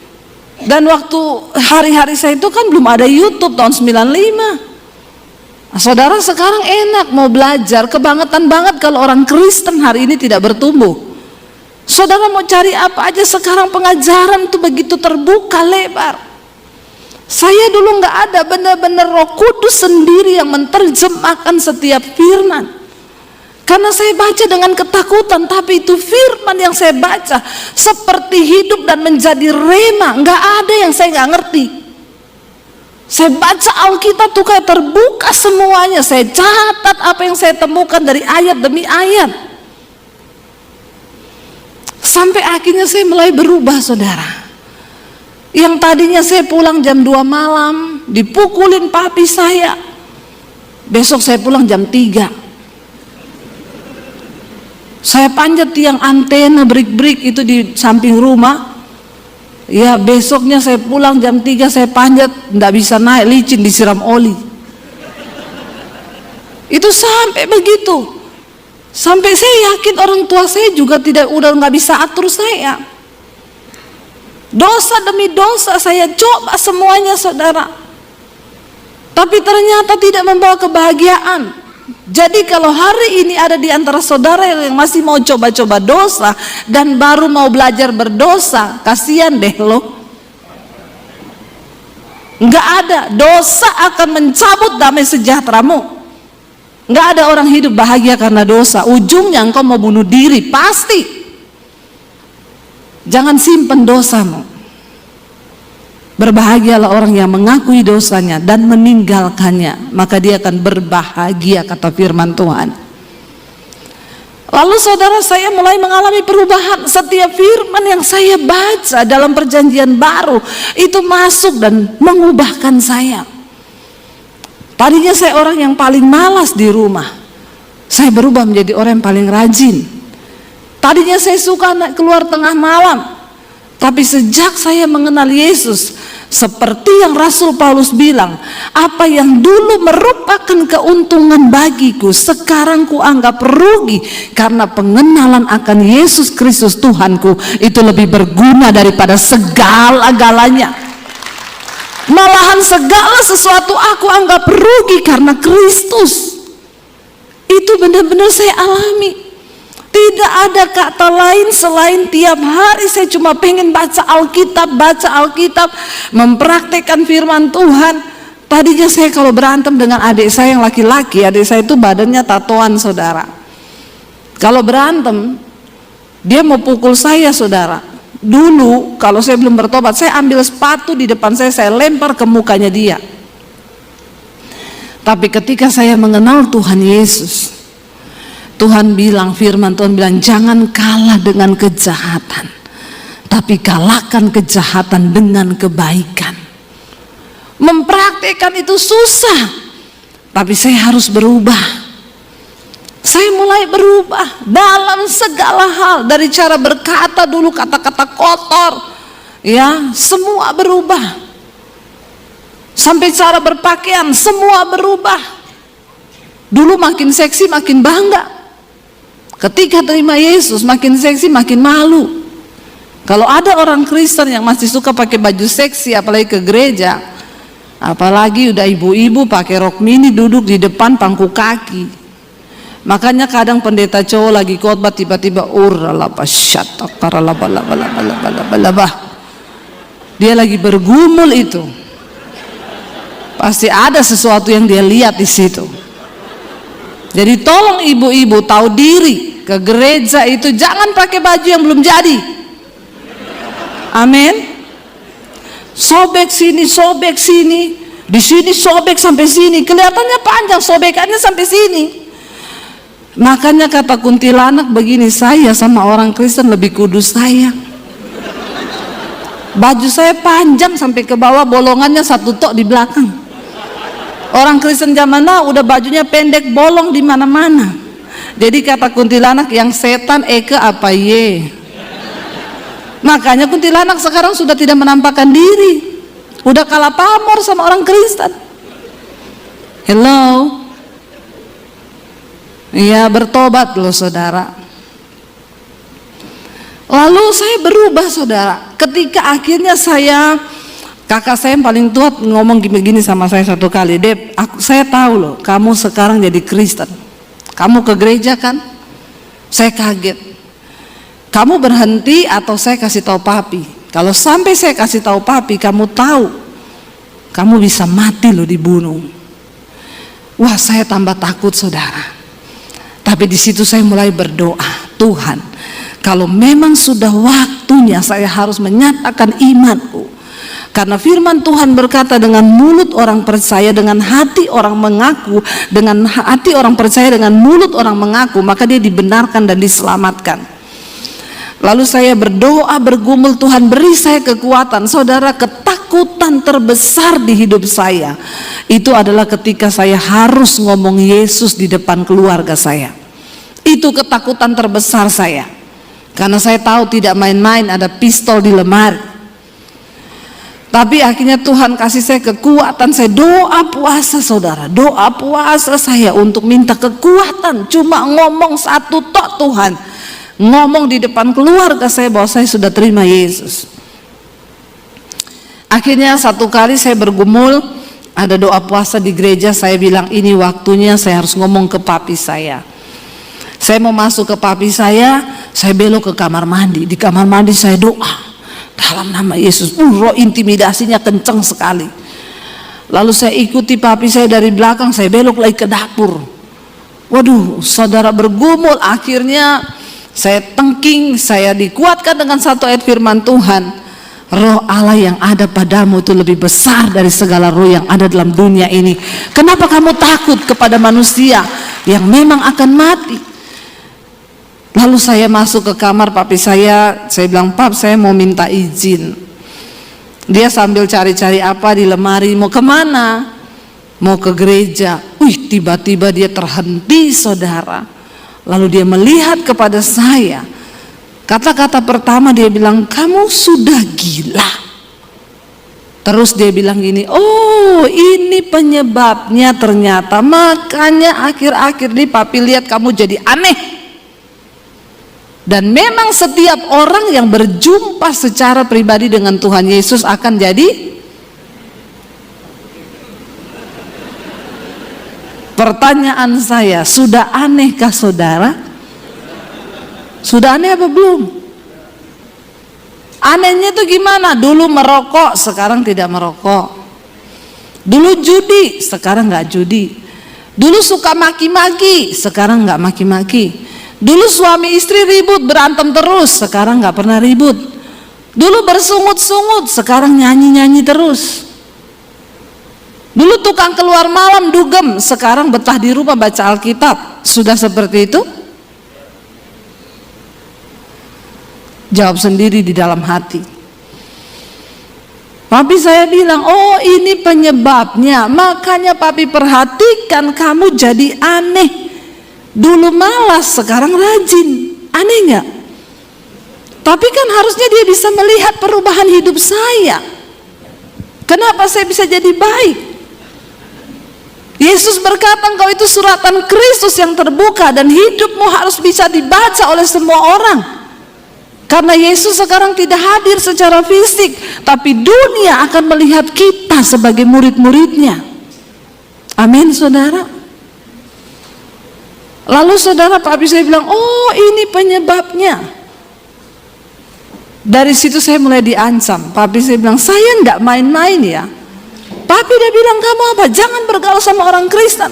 Dan waktu hari-hari saya itu kan belum ada YouTube tahun 95. Saudara, sekarang enak mau belajar, kebangetan banget kalau orang Kristen hari ini tidak bertumbuh. Saudara mau cari apa aja sekarang, pengajaran itu begitu terbuka lebar. Saya dulu nggak ada, benar-benar Roh Kudus sendiri yang menerjemahkan setiap firman. Karena saya baca dengan ketakutan, tapi itu firman yang saya baca seperti hidup dan menjadi rema. Nggak ada yang saya nggak ngerti. Saya baca Alkitab tuh kayak terbuka semuanya. Saya catat apa yang saya temukan dari ayat demi ayat. Sampai akhirnya saya mulai berubah, saudara. Yang tadinya saya pulang jam 2 malam, dipukulin papi saya. Besok saya pulang jam 3. Saya panjat tiang antena break-break itu di samping rumah. Ya, besoknya saya pulang jam 3, saya panjat, enggak bisa naik, licin, disiram oli. Itu sampai begitu. Sampai saya yakin orang tua saya juga udah nggak bisa atur saya. Dosa demi dosa saya coba semuanya, saudara. Tapi ternyata tidak membawa kebahagiaan. Jadi kalau hari ini ada di antara saudara yang masih mau coba-coba dosa dan baru mau belajar berdosa, kasihan deh lo. Nggak ada, dosa akan mencabut damai sejahteramu. Nggak ada orang hidup bahagia karena dosa. Ujungnya engkau mau bunuh diri, pasti. Jangan simpen dosamu. Berbahagialah orang yang mengakui dosanya dan meninggalkannya, maka dia akan berbahagia, kata firman Tuhan. Lalu saudara, saya mulai mengalami perubahan. Setiap firman yang saya baca dalam perjanjian baru itu masuk dan mengubahkan saya. Tadinya saya orang yang paling malas di rumah. Saya berubah menjadi orang yang paling rajin. Tadinya saya suka keluar tengah malam. Tapi sejak saya mengenal Yesus, seperti yang Rasul Paulus bilang, apa yang dulu merupakan keuntungan bagiku, sekarang kuanggap rugi karena pengenalan akan Yesus Kristus Tuhanku itu lebih berguna daripada segala-galanya. Malahan segala sesuatu aku anggap rugi karena Kristus. Itu benar-benar saya alami. Tidak ada kata lain selain tiap hari saya cuma pengen baca Alkitab, mempraktekkan firman Tuhan. Tadinya saya kalau berantem dengan adik saya yang laki-laki, adik saya itu badannya tatoan, saudara. Kalau berantem, dia mau pukul saya, saudara. Dulu kalau saya belum bertobat, saya ambil sepatu di depan saya lempar ke mukanya dia. Tapi ketika saya mengenal Tuhan Yesus, Tuhan bilang, firman Tuhan bilang, jangan kalah dengan kejahatan, tapi kalahkan kejahatan dengan kebaikan. Mempraktekkan itu susah, tapi saya harus berubah. Saya mulai berubah dalam segala hal. Dari cara berkata dulu, kata-kata kotor, ya, semua berubah. Sampai cara berpakaian, semua berubah. Dulu makin seksi, makin bangga. Ketika terima Yesus, makin seksi, makin malu. Kalau ada orang Kristen yang masih suka pakai baju seksi apalagi ke gereja, apalagi udah ibu-ibu pakai rok mini duduk di depan pangku kaki. Makanya kadang pendeta cowok lagi khotbah tiba-tiba dia lagi bergumul itu. Pasti ada sesuatu yang dia lihat di situ. Jadi tolong ibu-ibu tahu diri, ke gereja itu jangan pakai baju yang belum jadi. Amin. Sobek sini, di sini sobek sampai sini, kelihatannya panjang sobekannya sampai sini. Makanya kata kuntilanak begini, saya sama orang Kristen lebih kudus saya. Baju saya panjang sampai ke bawah, bolongannya satu tok di belakang. Orang Kristen zaman now udah bajunya pendek, bolong di mana-mana. Jadi kata kuntilanak, yang setan Eke apa ye. Makanya kuntilanak sekarang sudah tidak menampakkan diri, udah kalah pamor sama orang Kristen. Hello. Iya, bertobat loh saudara. Lalu saya berubah saudara, ketika akhirnya kakak saya yang paling tua ngomong gini sama saya satu kali, Dep, saya tahu loh kamu sekarang jadi Kristen, kamu ke gereja kan? Saya kaget. Kamu berhenti atau saya kasih tahu papi? Kalau sampai saya kasih tahu papi, kamu tahu kamu bisa mati loh, dibunuh. Wah, saya tambah takut saudara. Tapi di situ saya mulai berdoa, Tuhan, kalau memang sudah waktunya saya harus menyatakan imanku. Karena firman Tuhan berkata, dengan mulut orang percaya, dengan hati orang mengaku, dengan hati orang percaya, dengan mulut orang mengaku, maka dia dibenarkan dan diselamatkan. Lalu saya berdoa, bergumul, Tuhan beri saya kekuatan. Saudara, ketakutan terbesar di hidup saya itu adalah ketika saya harus ngomong Yesus di depan keluarga saya. Itu ketakutan terbesar saya. Karena saya tahu tidak main-main, ada pistol di lemari. Tapi akhirnya Tuhan kasih saya kekuatan. Saya doa puasa saudara, doa puasa saya untuk minta kekuatan. Cuma ngomong satu tok Tuhan, ngomong di depan keluarga saya bahwa saya sudah terima Yesus. Akhirnya satu kali saya bergumul, ada doa puasa di gereja. Saya bilang ini waktunya saya harus ngomong ke papi saya. Saya mau masuk ke papi saya belok ke kamar mandi. Di kamar mandi saya doa dalam nama Yesus. Roh intimidasinya kencang sekali. Lalu saya ikuti papi saya dari belakang, saya belok lagi ke dapur. Waduh, saudara, bergumul. Akhirnya saya tengking, saya dikuatkan dengan satu ayat firman Tuhan. Roh Allah yang ada padamu itu lebih besar dari segala roh yang ada dalam dunia ini. Kenapa kamu takut kepada manusia yang memang akan mati? Lalu saya masuk ke kamar papi saya bilang, Pap, saya mau minta izin. Dia sambil cari-cari apa di lemari, mau kemana? Mau ke gereja. Wih, tiba-tiba dia terhenti saudara. Lalu dia melihat kepada saya. Kata-kata pertama dia bilang, kamu sudah gila. Terus dia bilang gini, oh ini penyebabnya ternyata. Makanya akhir-akhir ini papi lihat kamu jadi aneh. Dan memang setiap orang yang berjumpa secara pribadi dengan Tuhan Yesus akan jadi. Pertanyaan saya, sudah anehkah saudara? Sudah aneh apa belum? Anehnya itu gimana? Dulu merokok, sekarang tidak merokok. Dulu judi, sekarang nggak judi. Dulu suka maki-maki, sekarang nggak maki-maki. Dulu suami istri ribut, berantem terus, sekarang nggak pernah ribut. Dulu bersungut-sungut, sekarang nyanyi-nyanyi terus. Dulu tukang keluar malam dugem, sekarang betah di rumah baca Alkitab. Sudah seperti itu? Jawab sendiri di dalam hati. Papi saya bilang, oh ini penyebabnya. Makanya papi perhatikan kamu jadi aneh. Dulu malas, sekarang rajin. Aneh nggak? Tapi kan harusnya dia bisa melihat perubahan hidup saya. Kenapa saya bisa jadi baik? Yesus berkata, engkau itu suratan Kristus yang terbuka dan hidupmu harus bisa dibaca oleh semua orang. Karena Yesus sekarang tidak hadir secara fisik, tapi dunia akan melihat kita sebagai murid-muridnya. Amin, saudara. Lalu saudara, papi saya bilang, oh ini penyebabnya. Dari situ saya mulai diancam. Papi saya bilang, saya enggak main-main ya. Papi dia bilang, kamu apa? Jangan bergaul sama orang Kristen.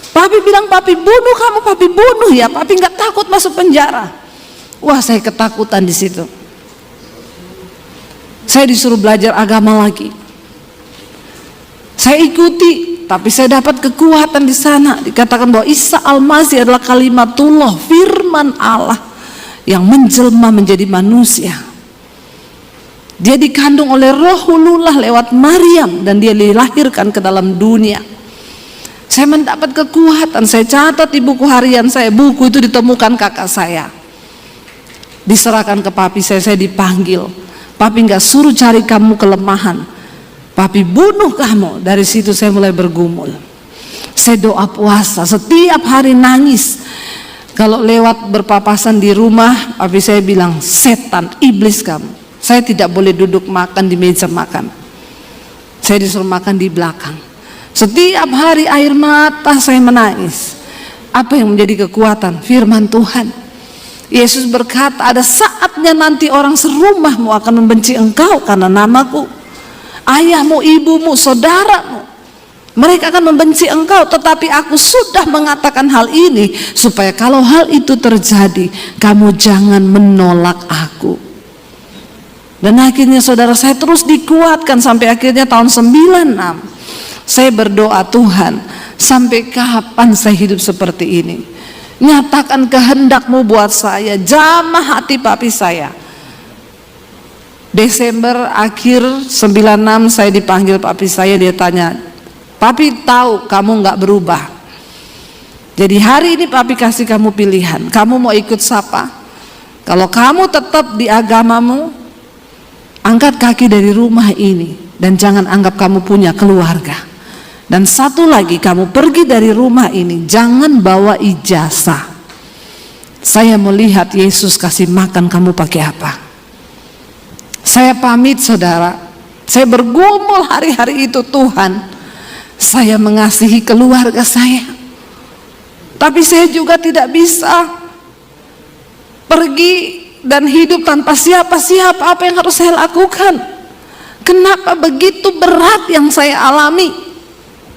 Papi bilang, papi bunuh kamu, papi bunuh ya. Papi enggak takut masuk penjara. Wah, saya ketakutan di situ. Saya disuruh belajar agama lagi. Saya ikuti, tapi saya dapat kekuatan di sana. Dikatakan bahwa Isa Al-Masih adalah kalimatullah, firman Allah yang menjelma menjadi manusia. Dia dikandung oleh Rohulullah lewat Maryam dan dia dilahirkan ke dalam dunia. Saya mendapat kekuatan. Saya catat di buku harian saya. Buku itu ditemukan kakak saya. Diserahkan ke papi saya dipanggil. Papi nggak suruh cari kamu kelemahan, papi bunuh kamu. Dari situ saya mulai bergumul. Saya doa puasa, setiap hari nangis. Kalau lewat berpapasan di rumah, papi saya bilang, setan, iblis kamu. Saya tidak boleh duduk makan di meja makan. Saya disuruh makan di belakang. Setiap hari air mata saya menangis. Apa yang menjadi kekuatan? Firman Tuhan. Yesus berkata, ada saatnya nanti orang serumahmu akan membenci engkau karena namaku. Ayahmu, ibumu, saudaramu, mereka akan membenci engkau. Tetapi aku sudah mengatakan hal ini supaya kalau hal itu terjadi, kamu jangan menolak aku. Dan akhirnya saudara, saya terus dikuatkan sampai akhirnya tahun 96. Saya berdoa, Tuhan, sampai kapan saya hidup seperti ini? Nyatakan kehendakmu buat saya, jamah hati papi saya. Desember akhir 96 saya dipanggil papi saya, dia tanya, papi tahu kamu nggak berubah. Jadi hari ini papi kasih kamu pilihan, kamu mau ikut siapa? Kalau kamu tetap di agamamu, angkat kaki dari rumah ini dan jangan anggap kamu punya keluarga. Dan satu lagi, kamu pergi dari rumah ini, jangan bawa ijazah. Saya mau lihat Yesus kasih makan kamu pakai apa. Saya pamit saudara. Saya bergumul hari-hari itu, Tuhan, saya mengasihi keluarga saya. Tapi saya juga tidak bisa pergi dan hidup tanpa siapa-siapa. Apa yang harus saya lakukan? Kenapa begitu berat yang saya alami?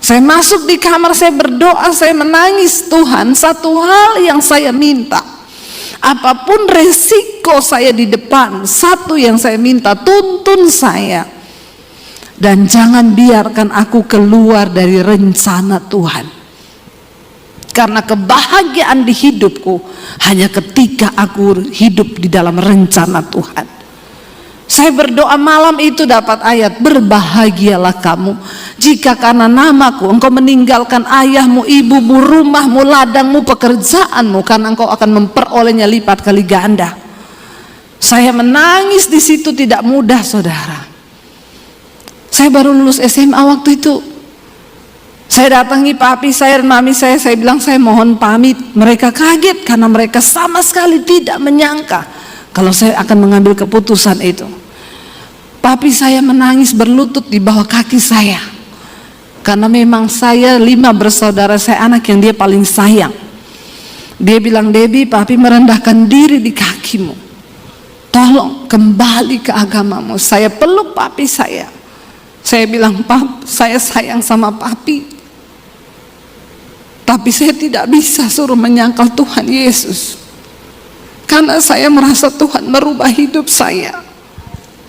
Saya masuk di kamar, saya berdoa, saya menangis. Tuhan, satu hal yang saya minta, apapun resiko saya di depan, satu yang saya minta, tuntun saya. Dan jangan biarkan aku keluar dari rencana Tuhan. Karena kebahagiaan di hidupku hanya ketika aku hidup di dalam rencana Tuhan. Saya berdoa malam itu dapat ayat, berbahagialah kamu jika karena namaku engkau meninggalkan ayahmu, ibumu, rumahmu, ladangmu, pekerjaanmu, karena engkau akan memperolehnya lipat kali ganda. Saya menangis di situ, tidak mudah saudara. Saya baru lulus SMA waktu itu. Saya datangi papi saya dan mami saya bilang saya mohon pamit. Mereka kaget karena mereka sama sekali tidak menyangka kalau saya akan mengambil keputusan itu. Papi saya menangis berlutut di bawah kaki saya. Karena memang saya 5 bersaudara, saya anak yang dia paling sayang. Dia bilang, Debbie, papi merendahkan diri di kakimu. Tolong kembali ke agamamu. Saya peluk papi saya. Saya bilang, Pap, saya sayang sama papi. Tapi saya tidak bisa suruh menyangkal Tuhan Yesus. Karena saya merasa Tuhan merubah hidup saya.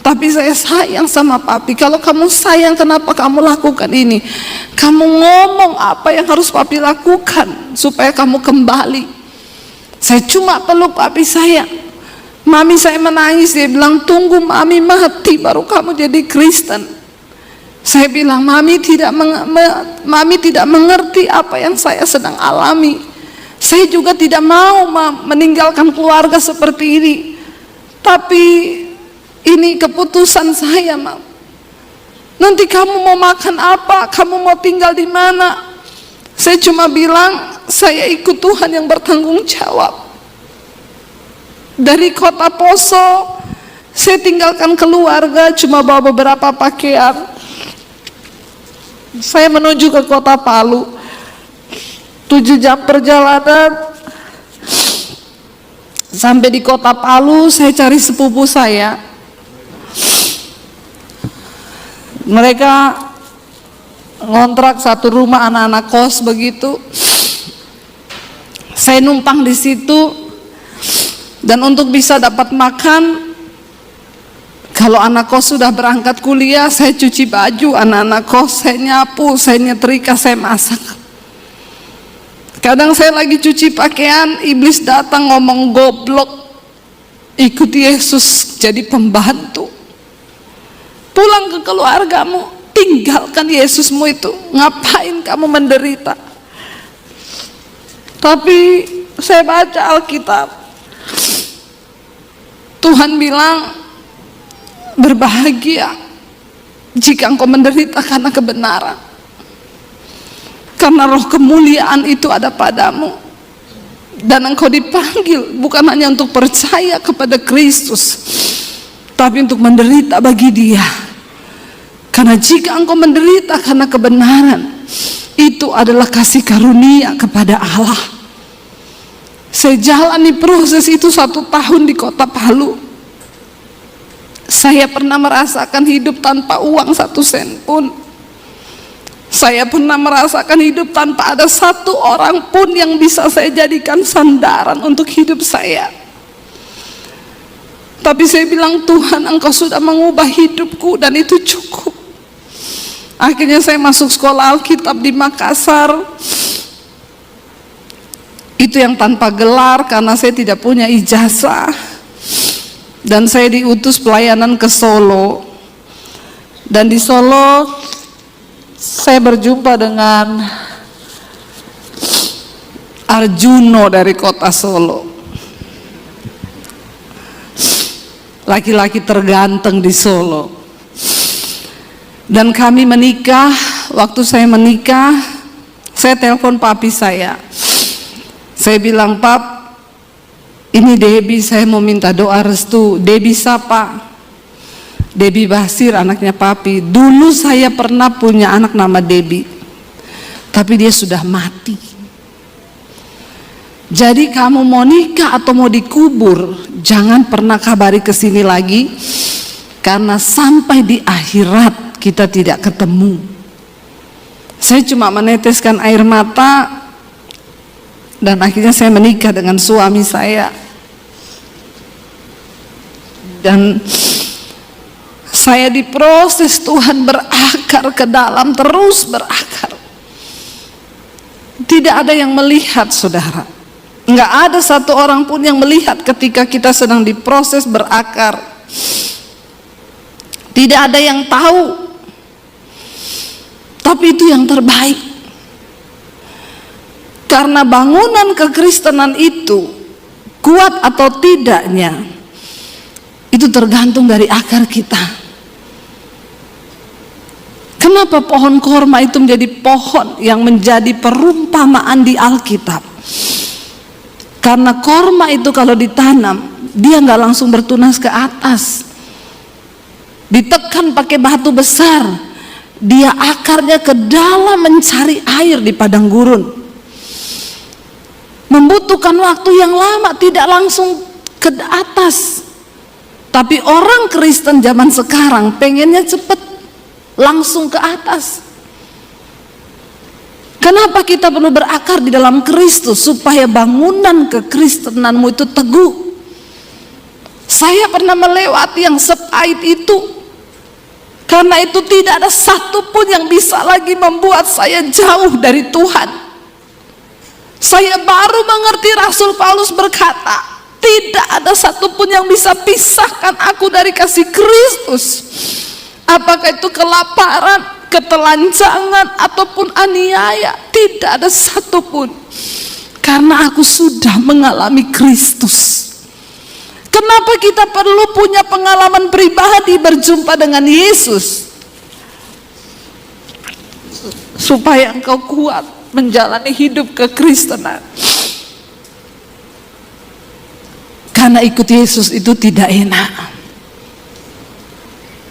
Tapi saya sayang sama papi. Kalau kamu sayang, kenapa kamu lakukan ini? Kamu ngomong apa yang harus papi lakukan supaya kamu kembali. Saya cuma peluk papi saya. Mami saya menangis, dia bilang, tunggu mami mati baru kamu jadi Kristen. Saya bilang, mami tidak mengerti apa yang saya sedang alami. Saya juga tidak mau meninggalkan keluarga seperti ini. Tapi ini keputusan saya, Mam. Nanti kamu mau makan apa? Kamu mau tinggal di mana? Saya cuma bilang, saya ikut Tuhan yang bertanggung jawab. Dari kota Poso saya tinggalkan keluarga, cuma bawa beberapa pakaian. Saya menuju ke kota Palu. 7 jam perjalanan. Sampai di kota Palu saya cari sepupu saya. Mereka ngontrak satu rumah anak-anak kos begitu. Saya numpang di situ. Dan untuk bisa dapat makan, kalau anak kos sudah berangkat kuliah, saya cuci baju anak-anak kos, saya nyapu, saya nyetrika, saya masak. Kadang saya lagi cuci pakaian, iblis datang ngomong, goblok, ikut Yesus jadi pembantu. Pulang ke keluargamu, tinggalkan Yesusmu itu, ngapain kamu menderita? Tapi saya baca Alkitab, Tuhan bilang, berbahagia jika engkau menderita karena kebenaran, karena roh kemuliaan itu ada padamu, dan engkau dipanggil bukan hanya untuk percaya kepada Kristus, tapi untuk menderita bagi Dia. Karena jika engkau menderita karena kebenaran, itu adalah kasih karunia kepada Allah. Saya jalani proses itu 1 tahun di kota Palu. Saya pernah merasakan hidup tanpa uang 1 sen pun. Saya pernah merasakan hidup tanpa ada 1 orang pun yang bisa saya jadikan sandaran untuk hidup saya. Tapi saya bilang, Tuhan, engkau sudah mengubah hidupku dan itu cukup. Akhirnya saya masuk sekolah Alkitab di Makassar. Itu yang tanpa gelar karena saya tidak punya ijazah. Dan saya diutus pelayanan ke Solo. Dan di Solo saya berjumpa dengan Arjuno dari kota Solo. Laki-laki terganteng di Solo. Dan kami menikah. Waktu saya menikah, saya telepon papi saya. Saya bilang, Pap, ini Debbie, saya mau minta doa restu. Debbie siapa? Debbie Basir, anaknya papi. Dulu saya pernah punya anak nama Debbie, tapi dia sudah mati. Jadi kamu mau nikah atau mau dikubur, jangan pernah kabari ke sini lagi, karena sampai di akhirat kita tidak ketemu. Saya cuma meneteskan air mata. Dan akhirnya saya menikah dengan suami saya. Dan saya diproses Tuhan berakar ke dalam, terus berakar. Tidak ada yang melihat, saudara. Enggak ada 1 orang pun yang melihat ketika kita sedang diproses berakar. Tidak ada yang tahu. Tapi itu yang terbaik. Karena bangunan kekristenan itu kuat atau tidaknya, itu tergantung dari akar kita. Kenapa pohon korma itu menjadi pohon yang menjadi perumpamaan di Alkitab? Karena korma itu kalau ditanam, dia nggak langsung bertunas ke atas. Ditekan pakai batu besar, dia akarnya ke dalam mencari air di padang gurun. Membutuhkan waktu yang lama, tidak langsung ke atas. Tapi orang Kristen zaman sekarang pengennya cepat, langsung ke atas. Kenapa kita perlu berakar di dalam Kristus? Supaya bangunan kekristenanmu itu teguh. Saya pernah melewati yang sepahit itu. Karena itu tidak ada satupun yang bisa lagi membuat saya jauh dari Tuhan. Saya baru mengerti Rasul Paulus berkata, tidak ada satupun yang bisa pisahkan aku dari kasih Kristus. Apakah itu kelaparan, ketelanjangan, ataupun aniaya, tidak ada satupun. Karena aku sudah mengalami Kristus. Kenapa kita perlu punya pengalaman pribadi berjumpa dengan Yesus? Supaya engkau kuat menjalani hidup kekristenan. Karena ikut Yesus itu tidak enak.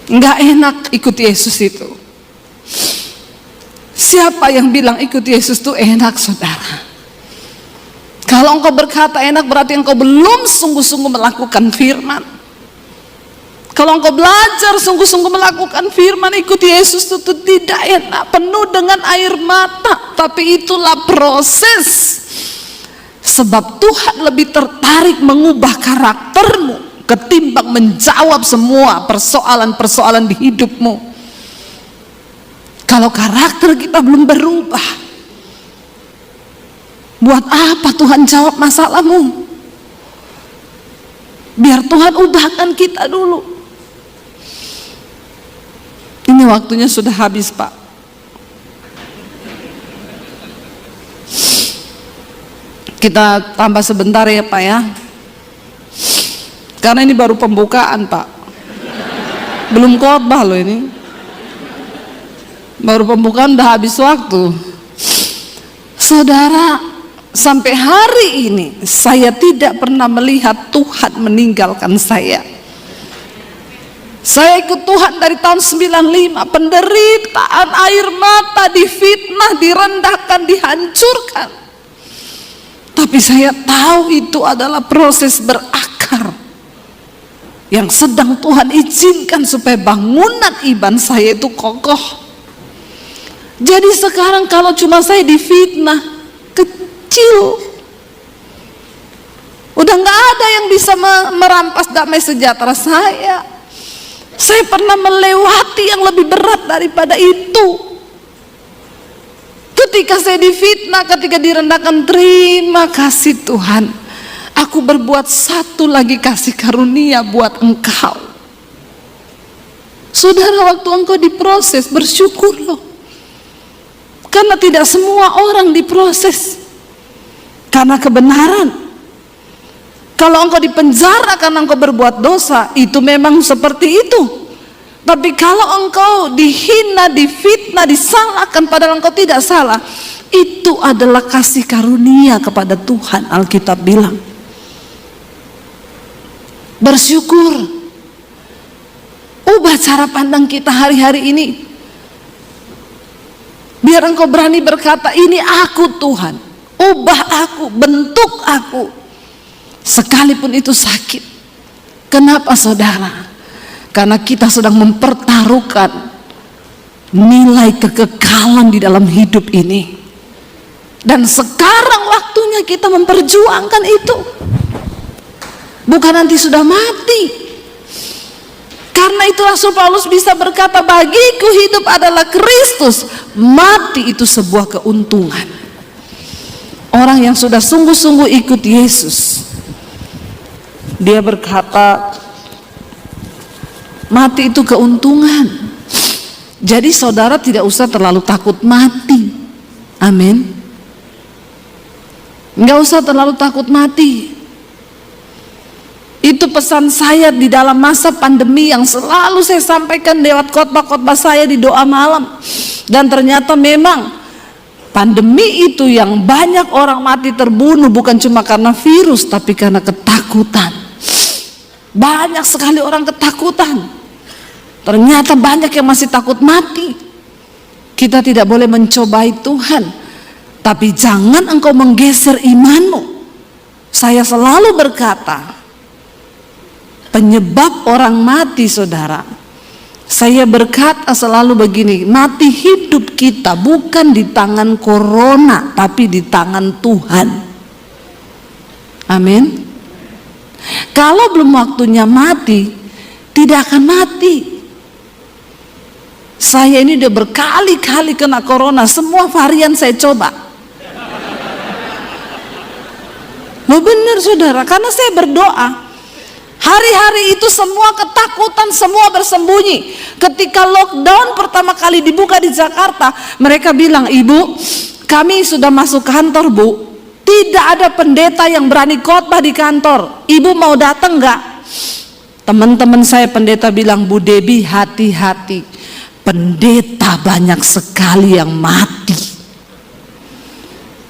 Nggak enak ikut Yesus itu. Siapa yang bilang ikut Yesus itu enak, saudara? Kalau engkau berkata enak, berarti engkau belum sungguh-sungguh melakukan firman. Kalau engkau belajar sungguh-sungguh melakukan firman, ikut Yesus itu tidak enak, penuh dengan air mata. Tapi itulah proses. Sebab Tuhan lebih tertarik mengubah karaktermu ketimbang menjawab semua persoalan-persoalan di hidupmu. Kalau karakter kita belum berubah, buat apa Tuhan jawab masalahmu? Biar Tuhan ubahkan kita dulu. Ini waktunya sudah habis, Pak. Kita tambah sebentar ya, Pak ya. Karena ini baru pembukaan, Pak. Belum khotbah loh ini. Baru pembukaan udah habis waktu. Saudara, sampai hari ini saya tidak pernah melihat Tuhan meninggalkan saya. Saya ikut Tuhan dari tahun 95, penderitaan, air mata, difitnah, direndahkan, dihancurkan. Tapi saya tahu itu adalah proses berakar yang sedang Tuhan izinkan supaya bangunan iman saya itu kokoh. Jadi sekarang kalau cuma saya difitnah, kecil, udah nggak ada yang bisa merampas damai sejahtera saya. Saya pernah melewati yang lebih berat daripada itu. Ketika saya difitnah, ketika direndahkan, terima kasih Tuhan, aku berbuat satu lagi kasih karunia buat engkau. Saudara, waktu engkau diproses, bersyukur loh. Karena tidak semua orang diproses karena kebenaran. Kalau engkau dipenjara karena engkau berbuat dosa, itu memang seperti itu. Tapi kalau engkau dihina, difitnah, disalahkan padahal engkau tidak salah, itu adalah kasih karunia kepada Tuhan. Alkitab bilang, bersyukur. Ubah cara pandang kita hari-hari ini. Biar engkau berani berkata, ini aku Tuhan, ubah aku, bentuk aku, sekalipun itu sakit. Kenapa saudara? Karena kita sedang mempertaruhkan nilai kekekalan di dalam hidup ini. Dan sekarang waktunya kita memperjuangkan itu. Bukan nanti sudah mati. Karena itu Rasul Paulus bisa berkata, bagiku hidup adalah Kristus, mati itu sebuah keuntungan. Orang yang sudah sungguh-sungguh ikut Yesus, dia berkata, mati itu keuntungan. Jadi saudara tidak usah terlalu takut mati. Amin. Nggak usah terlalu takut mati. Itu pesan saya di dalam masa pandemi yang selalu saya sampaikan lewat khotbah-khotbah saya di doa malam. Dan ternyata memang pandemi itu yang banyak orang mati terbunuh bukan cuma karena virus, tapi karena ketakutan. Banyak sekali orang ketakutan. Ternyata banyak yang masih takut mati. Kita tidak boleh mencobai Tuhan, tapi jangan engkau menggeser imanmu. Saya selalu berkata, penyebab orang mati saudara, saya berkata selalu begini, mati hidup kita bukan di tangan corona, tapi di tangan Tuhan. Amin. Kalau belum waktunya mati, tidak akan mati. Saya ini udah berkali-kali kena corona, semua varian saya coba. Loh benar saudara, karena saya berdoa. Hari-hari itu semua ketakutan, semua bersembunyi. Ketika lockdown pertama kali dibuka di Jakarta, mereka bilang, ibu, kami sudah masuk kantor bu, tidak ada pendeta yang berani khotbah di kantor. Ibu mau datang nggak? Teman-teman saya pendeta bilang, Bu Debbie hati-hati, pendeta banyak sekali yang mati.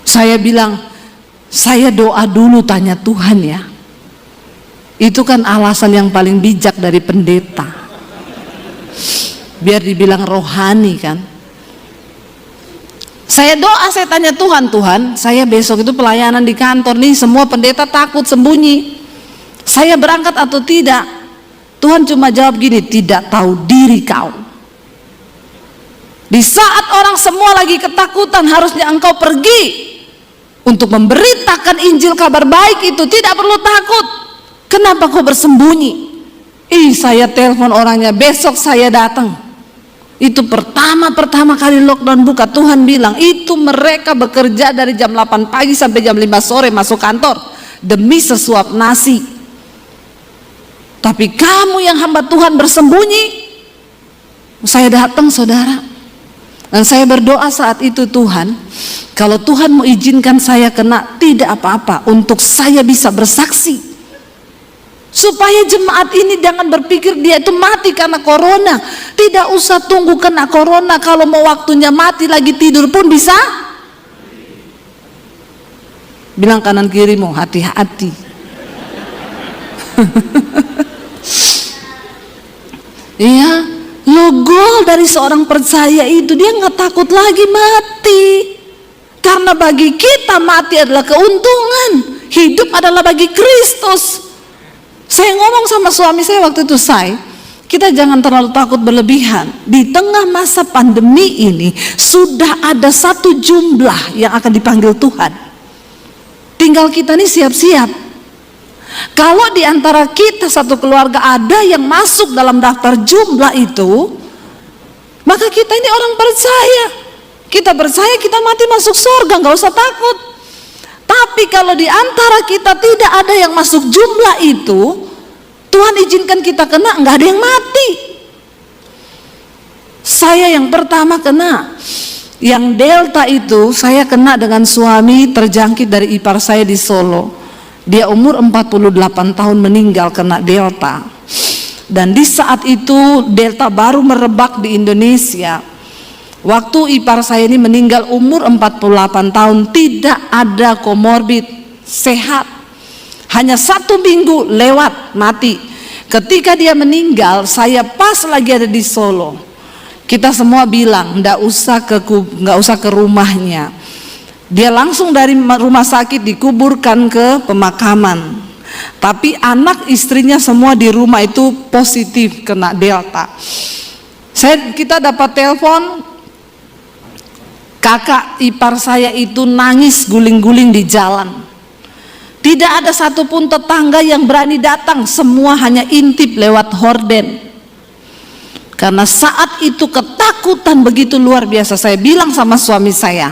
Saya bilang, saya doa dulu tanya Tuhan ya. Itu kan alasan yang paling bijak dari pendeta, biar dibilang rohani kan. Saya doa, saya tanya Tuhan, Tuhan, saya besok itu pelayanan di kantor nih, semua pendeta takut sembunyi, saya berangkat atau tidak? Tuhan cuma jawab gini, tidak tahu diri kau. Di saat orang semua lagi ketakutan, harusnya engkau pergi untuk memberitakan Injil kabar baik itu. Tidak perlu takut. Kenapa kau bersembunyi? Saya telepon orangnya, besok saya datang. Itu pertama kali lockdown buka, Tuhan bilang itu mereka bekerja dari jam 8 pagi sampai jam 5 sore masuk kantor demi sesuap nasi. Tapi kamu yang hamba Tuhan bersembunyi. Saya datang, saudara, dan saya berdoa saat itu, Tuhan, kalau Tuhan mau izinkan saya kena, tidak apa-apa, untuk saya bisa bersaksi. Supaya jemaat ini jangan berpikir dia itu mati karena corona. Tidak usah tunggu kena corona, kalau mau waktunya mati lagi tidur pun bisa. Bilang kanan kirimu, hati-hati. Iya, goal dari seorang percaya itu, dia nggak takut lagi mati. Karena bagi kita mati adalah keuntungan, hidup adalah bagi Kristus. Saya ngomong sama suami saya waktu itu, kita jangan terlalu takut berlebihan. Di tengah masa pandemi ini sudah ada satu jumlah yang akan dipanggil Tuhan. Tinggal kita nih siap-siap. Kalau di antara kita satu keluarga ada yang masuk dalam daftar jumlah itu, maka kita ini orang percaya. Kita percaya kita mati masuk surga, nggak usah takut. Tapi kalau di antara kita tidak ada yang masuk jumlah itu, Tuhan izinkan kita kena, nggak ada yang mati. Saya yang pertama kena, yang Delta itu saya kena dengan suami, terjangkit dari ipar saya di Solo. Dia umur 48 tahun meninggal kena Delta. Dan di saat itu Delta baru merebak di Indonesia. Waktu ipar saya ini meninggal umur 48 tahun, tidak ada komorbid, sehat. Hanya 1 minggu lewat mati. Ketika dia meninggal, saya pas lagi ada di Solo. Kita semua bilang nggak usah ke rumahnya. Dia langsung dari rumah sakit dikuburkan ke pemakaman. Tapi anak istrinya semua di rumah itu positif kena Delta. Kita dapat telepon, kakak ipar saya itu nangis guling-guling di jalan. Tidak ada satupun tetangga yang berani datang, semua hanya intip lewat horden. Karena saat itu ketakutan begitu luar biasa. Saya bilang sama suami saya,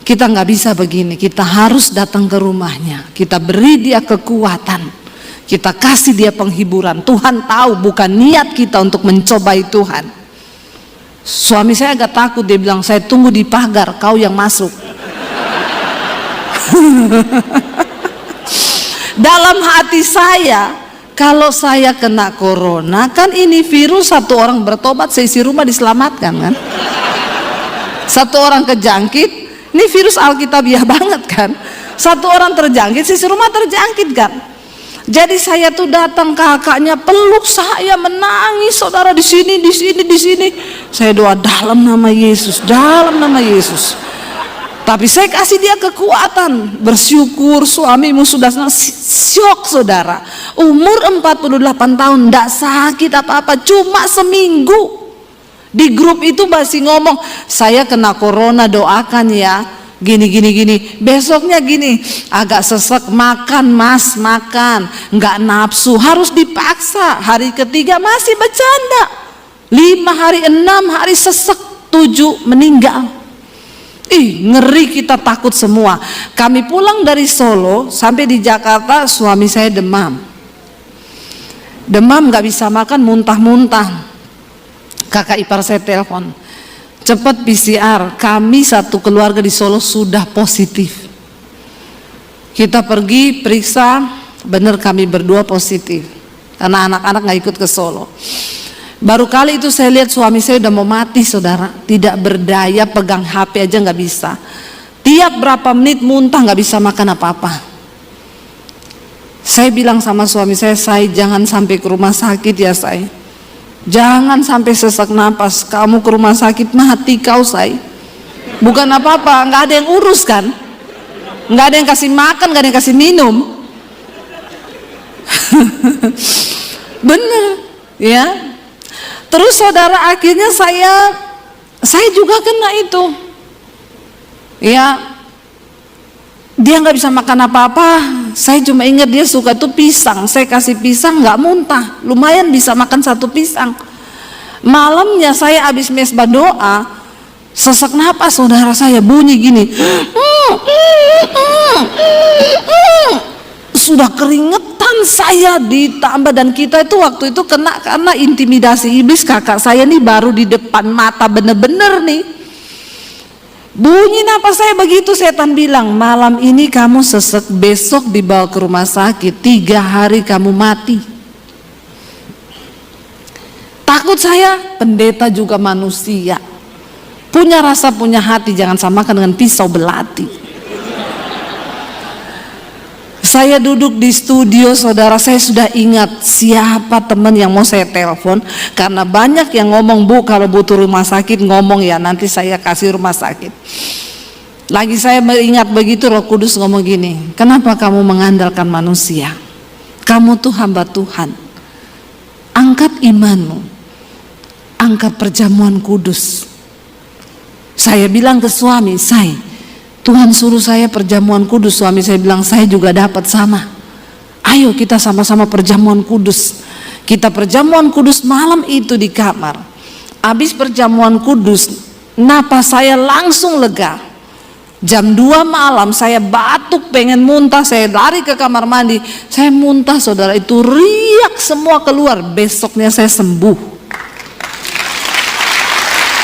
kita nggak bisa begini, kita harus datang ke rumahnya. Kita beri dia kekuatan, kita kasih dia penghiburan. Tuhan tahu bukan niat kita untuk mencobai Tuhan. Suami saya agak takut, dia bilang, saya tunggu di pagar, kau yang masuk. Dalam hati saya, kalau saya kena corona, kan ini virus, satu orang bertobat, seisi rumah diselamatkan kan. Satu orang kejangkit, ini virus alkitabiah banget kan. Satu orang terjangkit, seisi rumah terjangkit kan. Jadi saya tuh datang, kakaknya peluk saya, menangis, saudara, di sini. Saya doa dalam nama Yesus, dalam nama Yesus. Tapi saya kasih dia kekuatan, bersyukur suamimu sudah syok, saudara. Umur 48 tahun, tidak sakit apa-apa, cuma seminggu. Di grup itu masih ngomong, saya kena corona, doakan ya. Gini. Besoknya gini, agak sesek, makan mas, makan. Nggak nafsu, harus dipaksa. Hari ketiga masih bercanda. 5 hari, 6 hari sesek, 7 meninggal. Ngeri, kita takut semua. Kami pulang dari Solo sampai di Jakarta, suami saya demam, nggak bisa makan, muntah-muntah. Kakak ipar saya telepon, cepat PCR, kami satu keluarga di Solo sudah positif. Kita pergi periksa, benar kami berdua positif, karena anak-anak nggak ikut ke Solo. Baru kali itu saya lihat suami saya udah mau mati, saudara. Tidak berdaya, pegang HP aja nggak bisa. Tiap berapa menit muntah, nggak bisa makan apa-apa. Saya bilang sama suami saya jangan sampai ke rumah sakit ya saya. Jangan sampai sesak napas, kamu ke rumah sakit mati kau say. Bukan apa-apa, nggak ada yang urus kan, nggak ada yang kasih makan, nggak ada yang kasih minum. Bener, ya. Terus saudara, akhirnya saya juga kena itu, ya. Dia nggak bisa makan apa-apa. Saya cuma ingat dia suka tuh pisang. Saya kasih pisang nggak muntah, lumayan bisa makan 1 pisang. Malamnya saya habis mesbah doa, sesak napas saudara saya bunyi gini. Sudah keringetan saya ditambah, dan kita itu waktu itu kena karena intimidasi iblis. Kakak saya nih baru di depan mata bener-bener nih. Bunyi napas saya begitu, setan bilang, malam ini kamu sesek, besok dibawa ke rumah sakit, 3 hari kamu mati. Takut saya, pendeta juga manusia, punya rasa, punya hati, jangan samakan dengan pisau belati. Saya duduk di studio saudara, saya sudah ingat siapa teman yang mau saya telepon, karena banyak yang ngomong, Bu kalau butuh rumah sakit ngomong ya, nanti saya kasih rumah sakit. Lagi saya ingat begitu, Roh Kudus ngomong gini, kenapa kamu mengandalkan manusia? Kamu tuh hamba Tuhan, angkat imanmu, angkat perjamuan kudus. Saya bilang ke suami saya, Tuhan suruh saya perjamuan kudus. Suami saya bilang, saya juga dapat sama. Ayo kita sama-sama perjamuan kudus. Kita perjamuan kudus malam itu di kamar. Habis perjamuan kudus, napas saya langsung lega. Jam 2 malam saya batuk, pengen muntah, saya lari ke kamar mandi. Saya muntah saudara, itu riak semua keluar. Besoknya saya sembuh.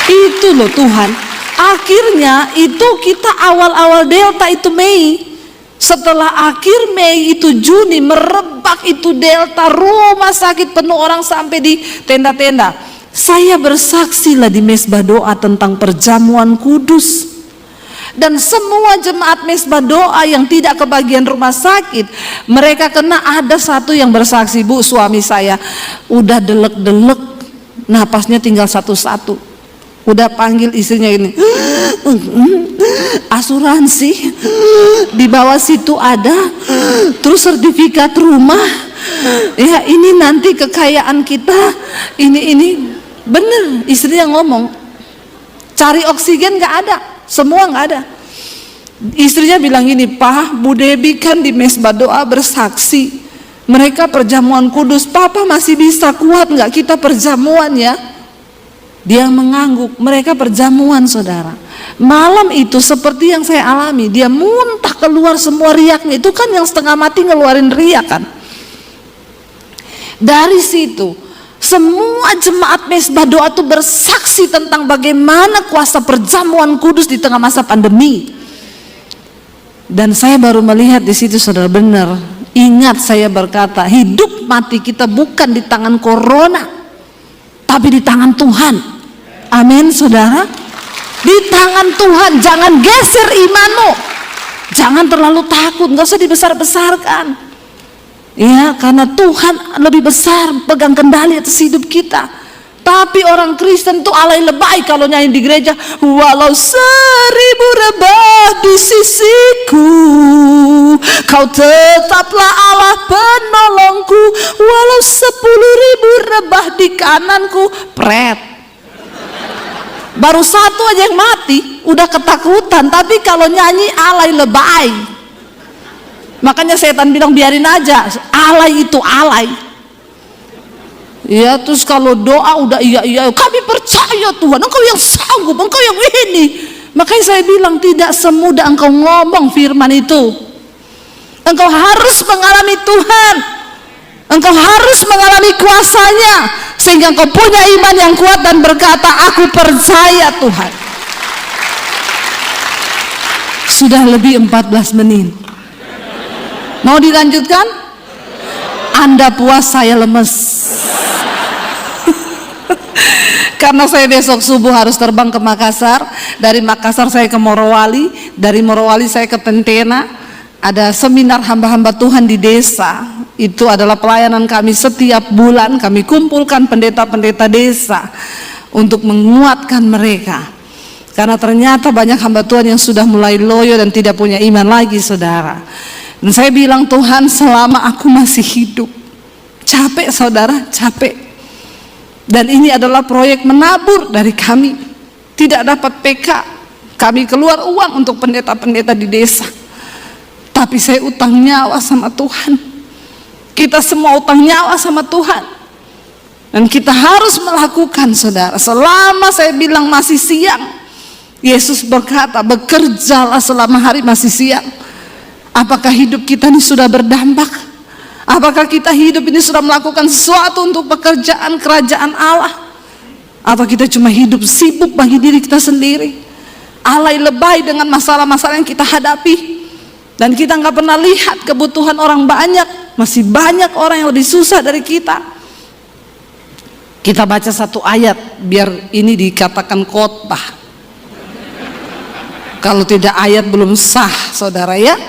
Itu loh Tuhan. Akhirnya itu kita awal-awal Delta itu Mei. Setelah akhir Mei itu Juni, merebak itu Delta, rumah sakit penuh orang sampai di tenda-tenda. Saya bersaksi lah di mesbah doa tentang perjamuan kudus. Dan semua jemaat mesbah doa yang tidak kebagian rumah sakit, mereka kena. Ada satu yang bersaksi, Bu, suami saya udah delek-delek, napasnya tinggal satu-satu. Udah panggil istrinya ini, asuransi di bawah situ ada, terus sertifikat rumah, ya ini nanti kekayaan kita, ini bener. Istrinya ngomong, cari oksigen nggak ada, semua nggak ada. Istrinya bilang gini, Pak, Bu Debi kan di mesbah doa bersaksi, mereka perjamuan kudus, Papa masih bisa kuat nggak kita perjamuan ya? Dia mengangguk. Mereka perjamuan saudara. Malam itu seperti yang saya alami, dia muntah keluar semua riaknya. Itu kan yang setengah mati ngeluarin riak kan. Dari situ semua jemaat mesbah doa itu bersaksi tentang bagaimana kuasa perjamuan kudus di tengah masa pandemi. Dan saya baru melihat di situ saudara, benar. Ingat saya berkata, hidup mati kita bukan di tangan corona, tapi di tangan Tuhan. Amin saudara. Di tangan Tuhan. Jangan geser imanmu, jangan terlalu takut, nggak usah dibesar-besarkan ya, karena Tuhan lebih besar pegang kendali atas hidup kita. Tapi orang Kristen tuh alay lebay kalau nyanyi di gereja, walau 1000 rebah di sisiku, kau tetaplah Allah penolongku, walau 10.000 rebah di kananku. Pret, baru satu aja yang mati udah ketakutan. Tapi kalau nyanyi alay lebay, makanya setan bilang biarin aja, alay itu alay. Ya, terus kalau doa udah iya, kami percaya Tuhan, Engkau yang sanggup, Engkau yang ini. Makanya saya bilang tidak semudah engkau ngomong firman itu. Engkau harus mengalami Tuhan, engkau harus mengalami kuasanya, sehingga engkau punya iman yang kuat dan berkata, aku percaya Tuhan. Sudah lebih 14 menit. Mau dilanjutkan? Anda puas, saya lemes. Karena saya besok subuh harus terbang ke Makassar. Dari Makassar saya ke Morowali, dari Morowali saya ke Tentena. ada seminar hamba-hamba Tuhan di desa. Itu adalah pelayanan kami setiap bulan. Kami kumpulkan pendeta-pendeta desa untuk menguatkan mereka, karena ternyata banyak hamba Tuhan yang sudah mulai loyo dan tidak punya iman lagi, saudara. Dan saya bilang, Tuhan, selama aku masih hidup, capek saudara, capek. Dan ini adalah proyek menabur dari kami. Tidak dapat PK, kami keluar uang untuk pendeta-pendeta di desa. Tapi saya utang nyawa sama Tuhan. Kita semua utang nyawa sama Tuhan. Dan kita harus melakukan, saudara. Selama saya bilang masih siang, Yesus berkata, bekerjalah selama hari masih siang. Apakah hidup kita ini sudah berdampak? Apakah kita hidup ini sudah melakukan sesuatu untuk pekerjaan kerajaan Allah? Atau kita cuma hidup sibuk bagi diri kita sendiri, alay lebay dengan masalah-masalah yang kita hadapi, dan kita nggak pernah lihat kebutuhan orang banyak. Masih banyak orang yang lebih susah dari kita. Kita baca satu ayat biar ini dikatakan khotbah. Kalau tidak ayat belum sah, saudara, ya.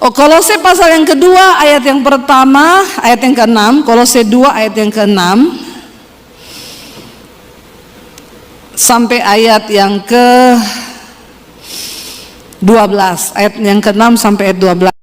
Kolose pasal yang kedua ayat yang pertama, ayat yang ke-6. Kolose 2 ayat yang ke-6 sampai ayat yang ke-12. Ayat yang ke-6 sampai ayat 12.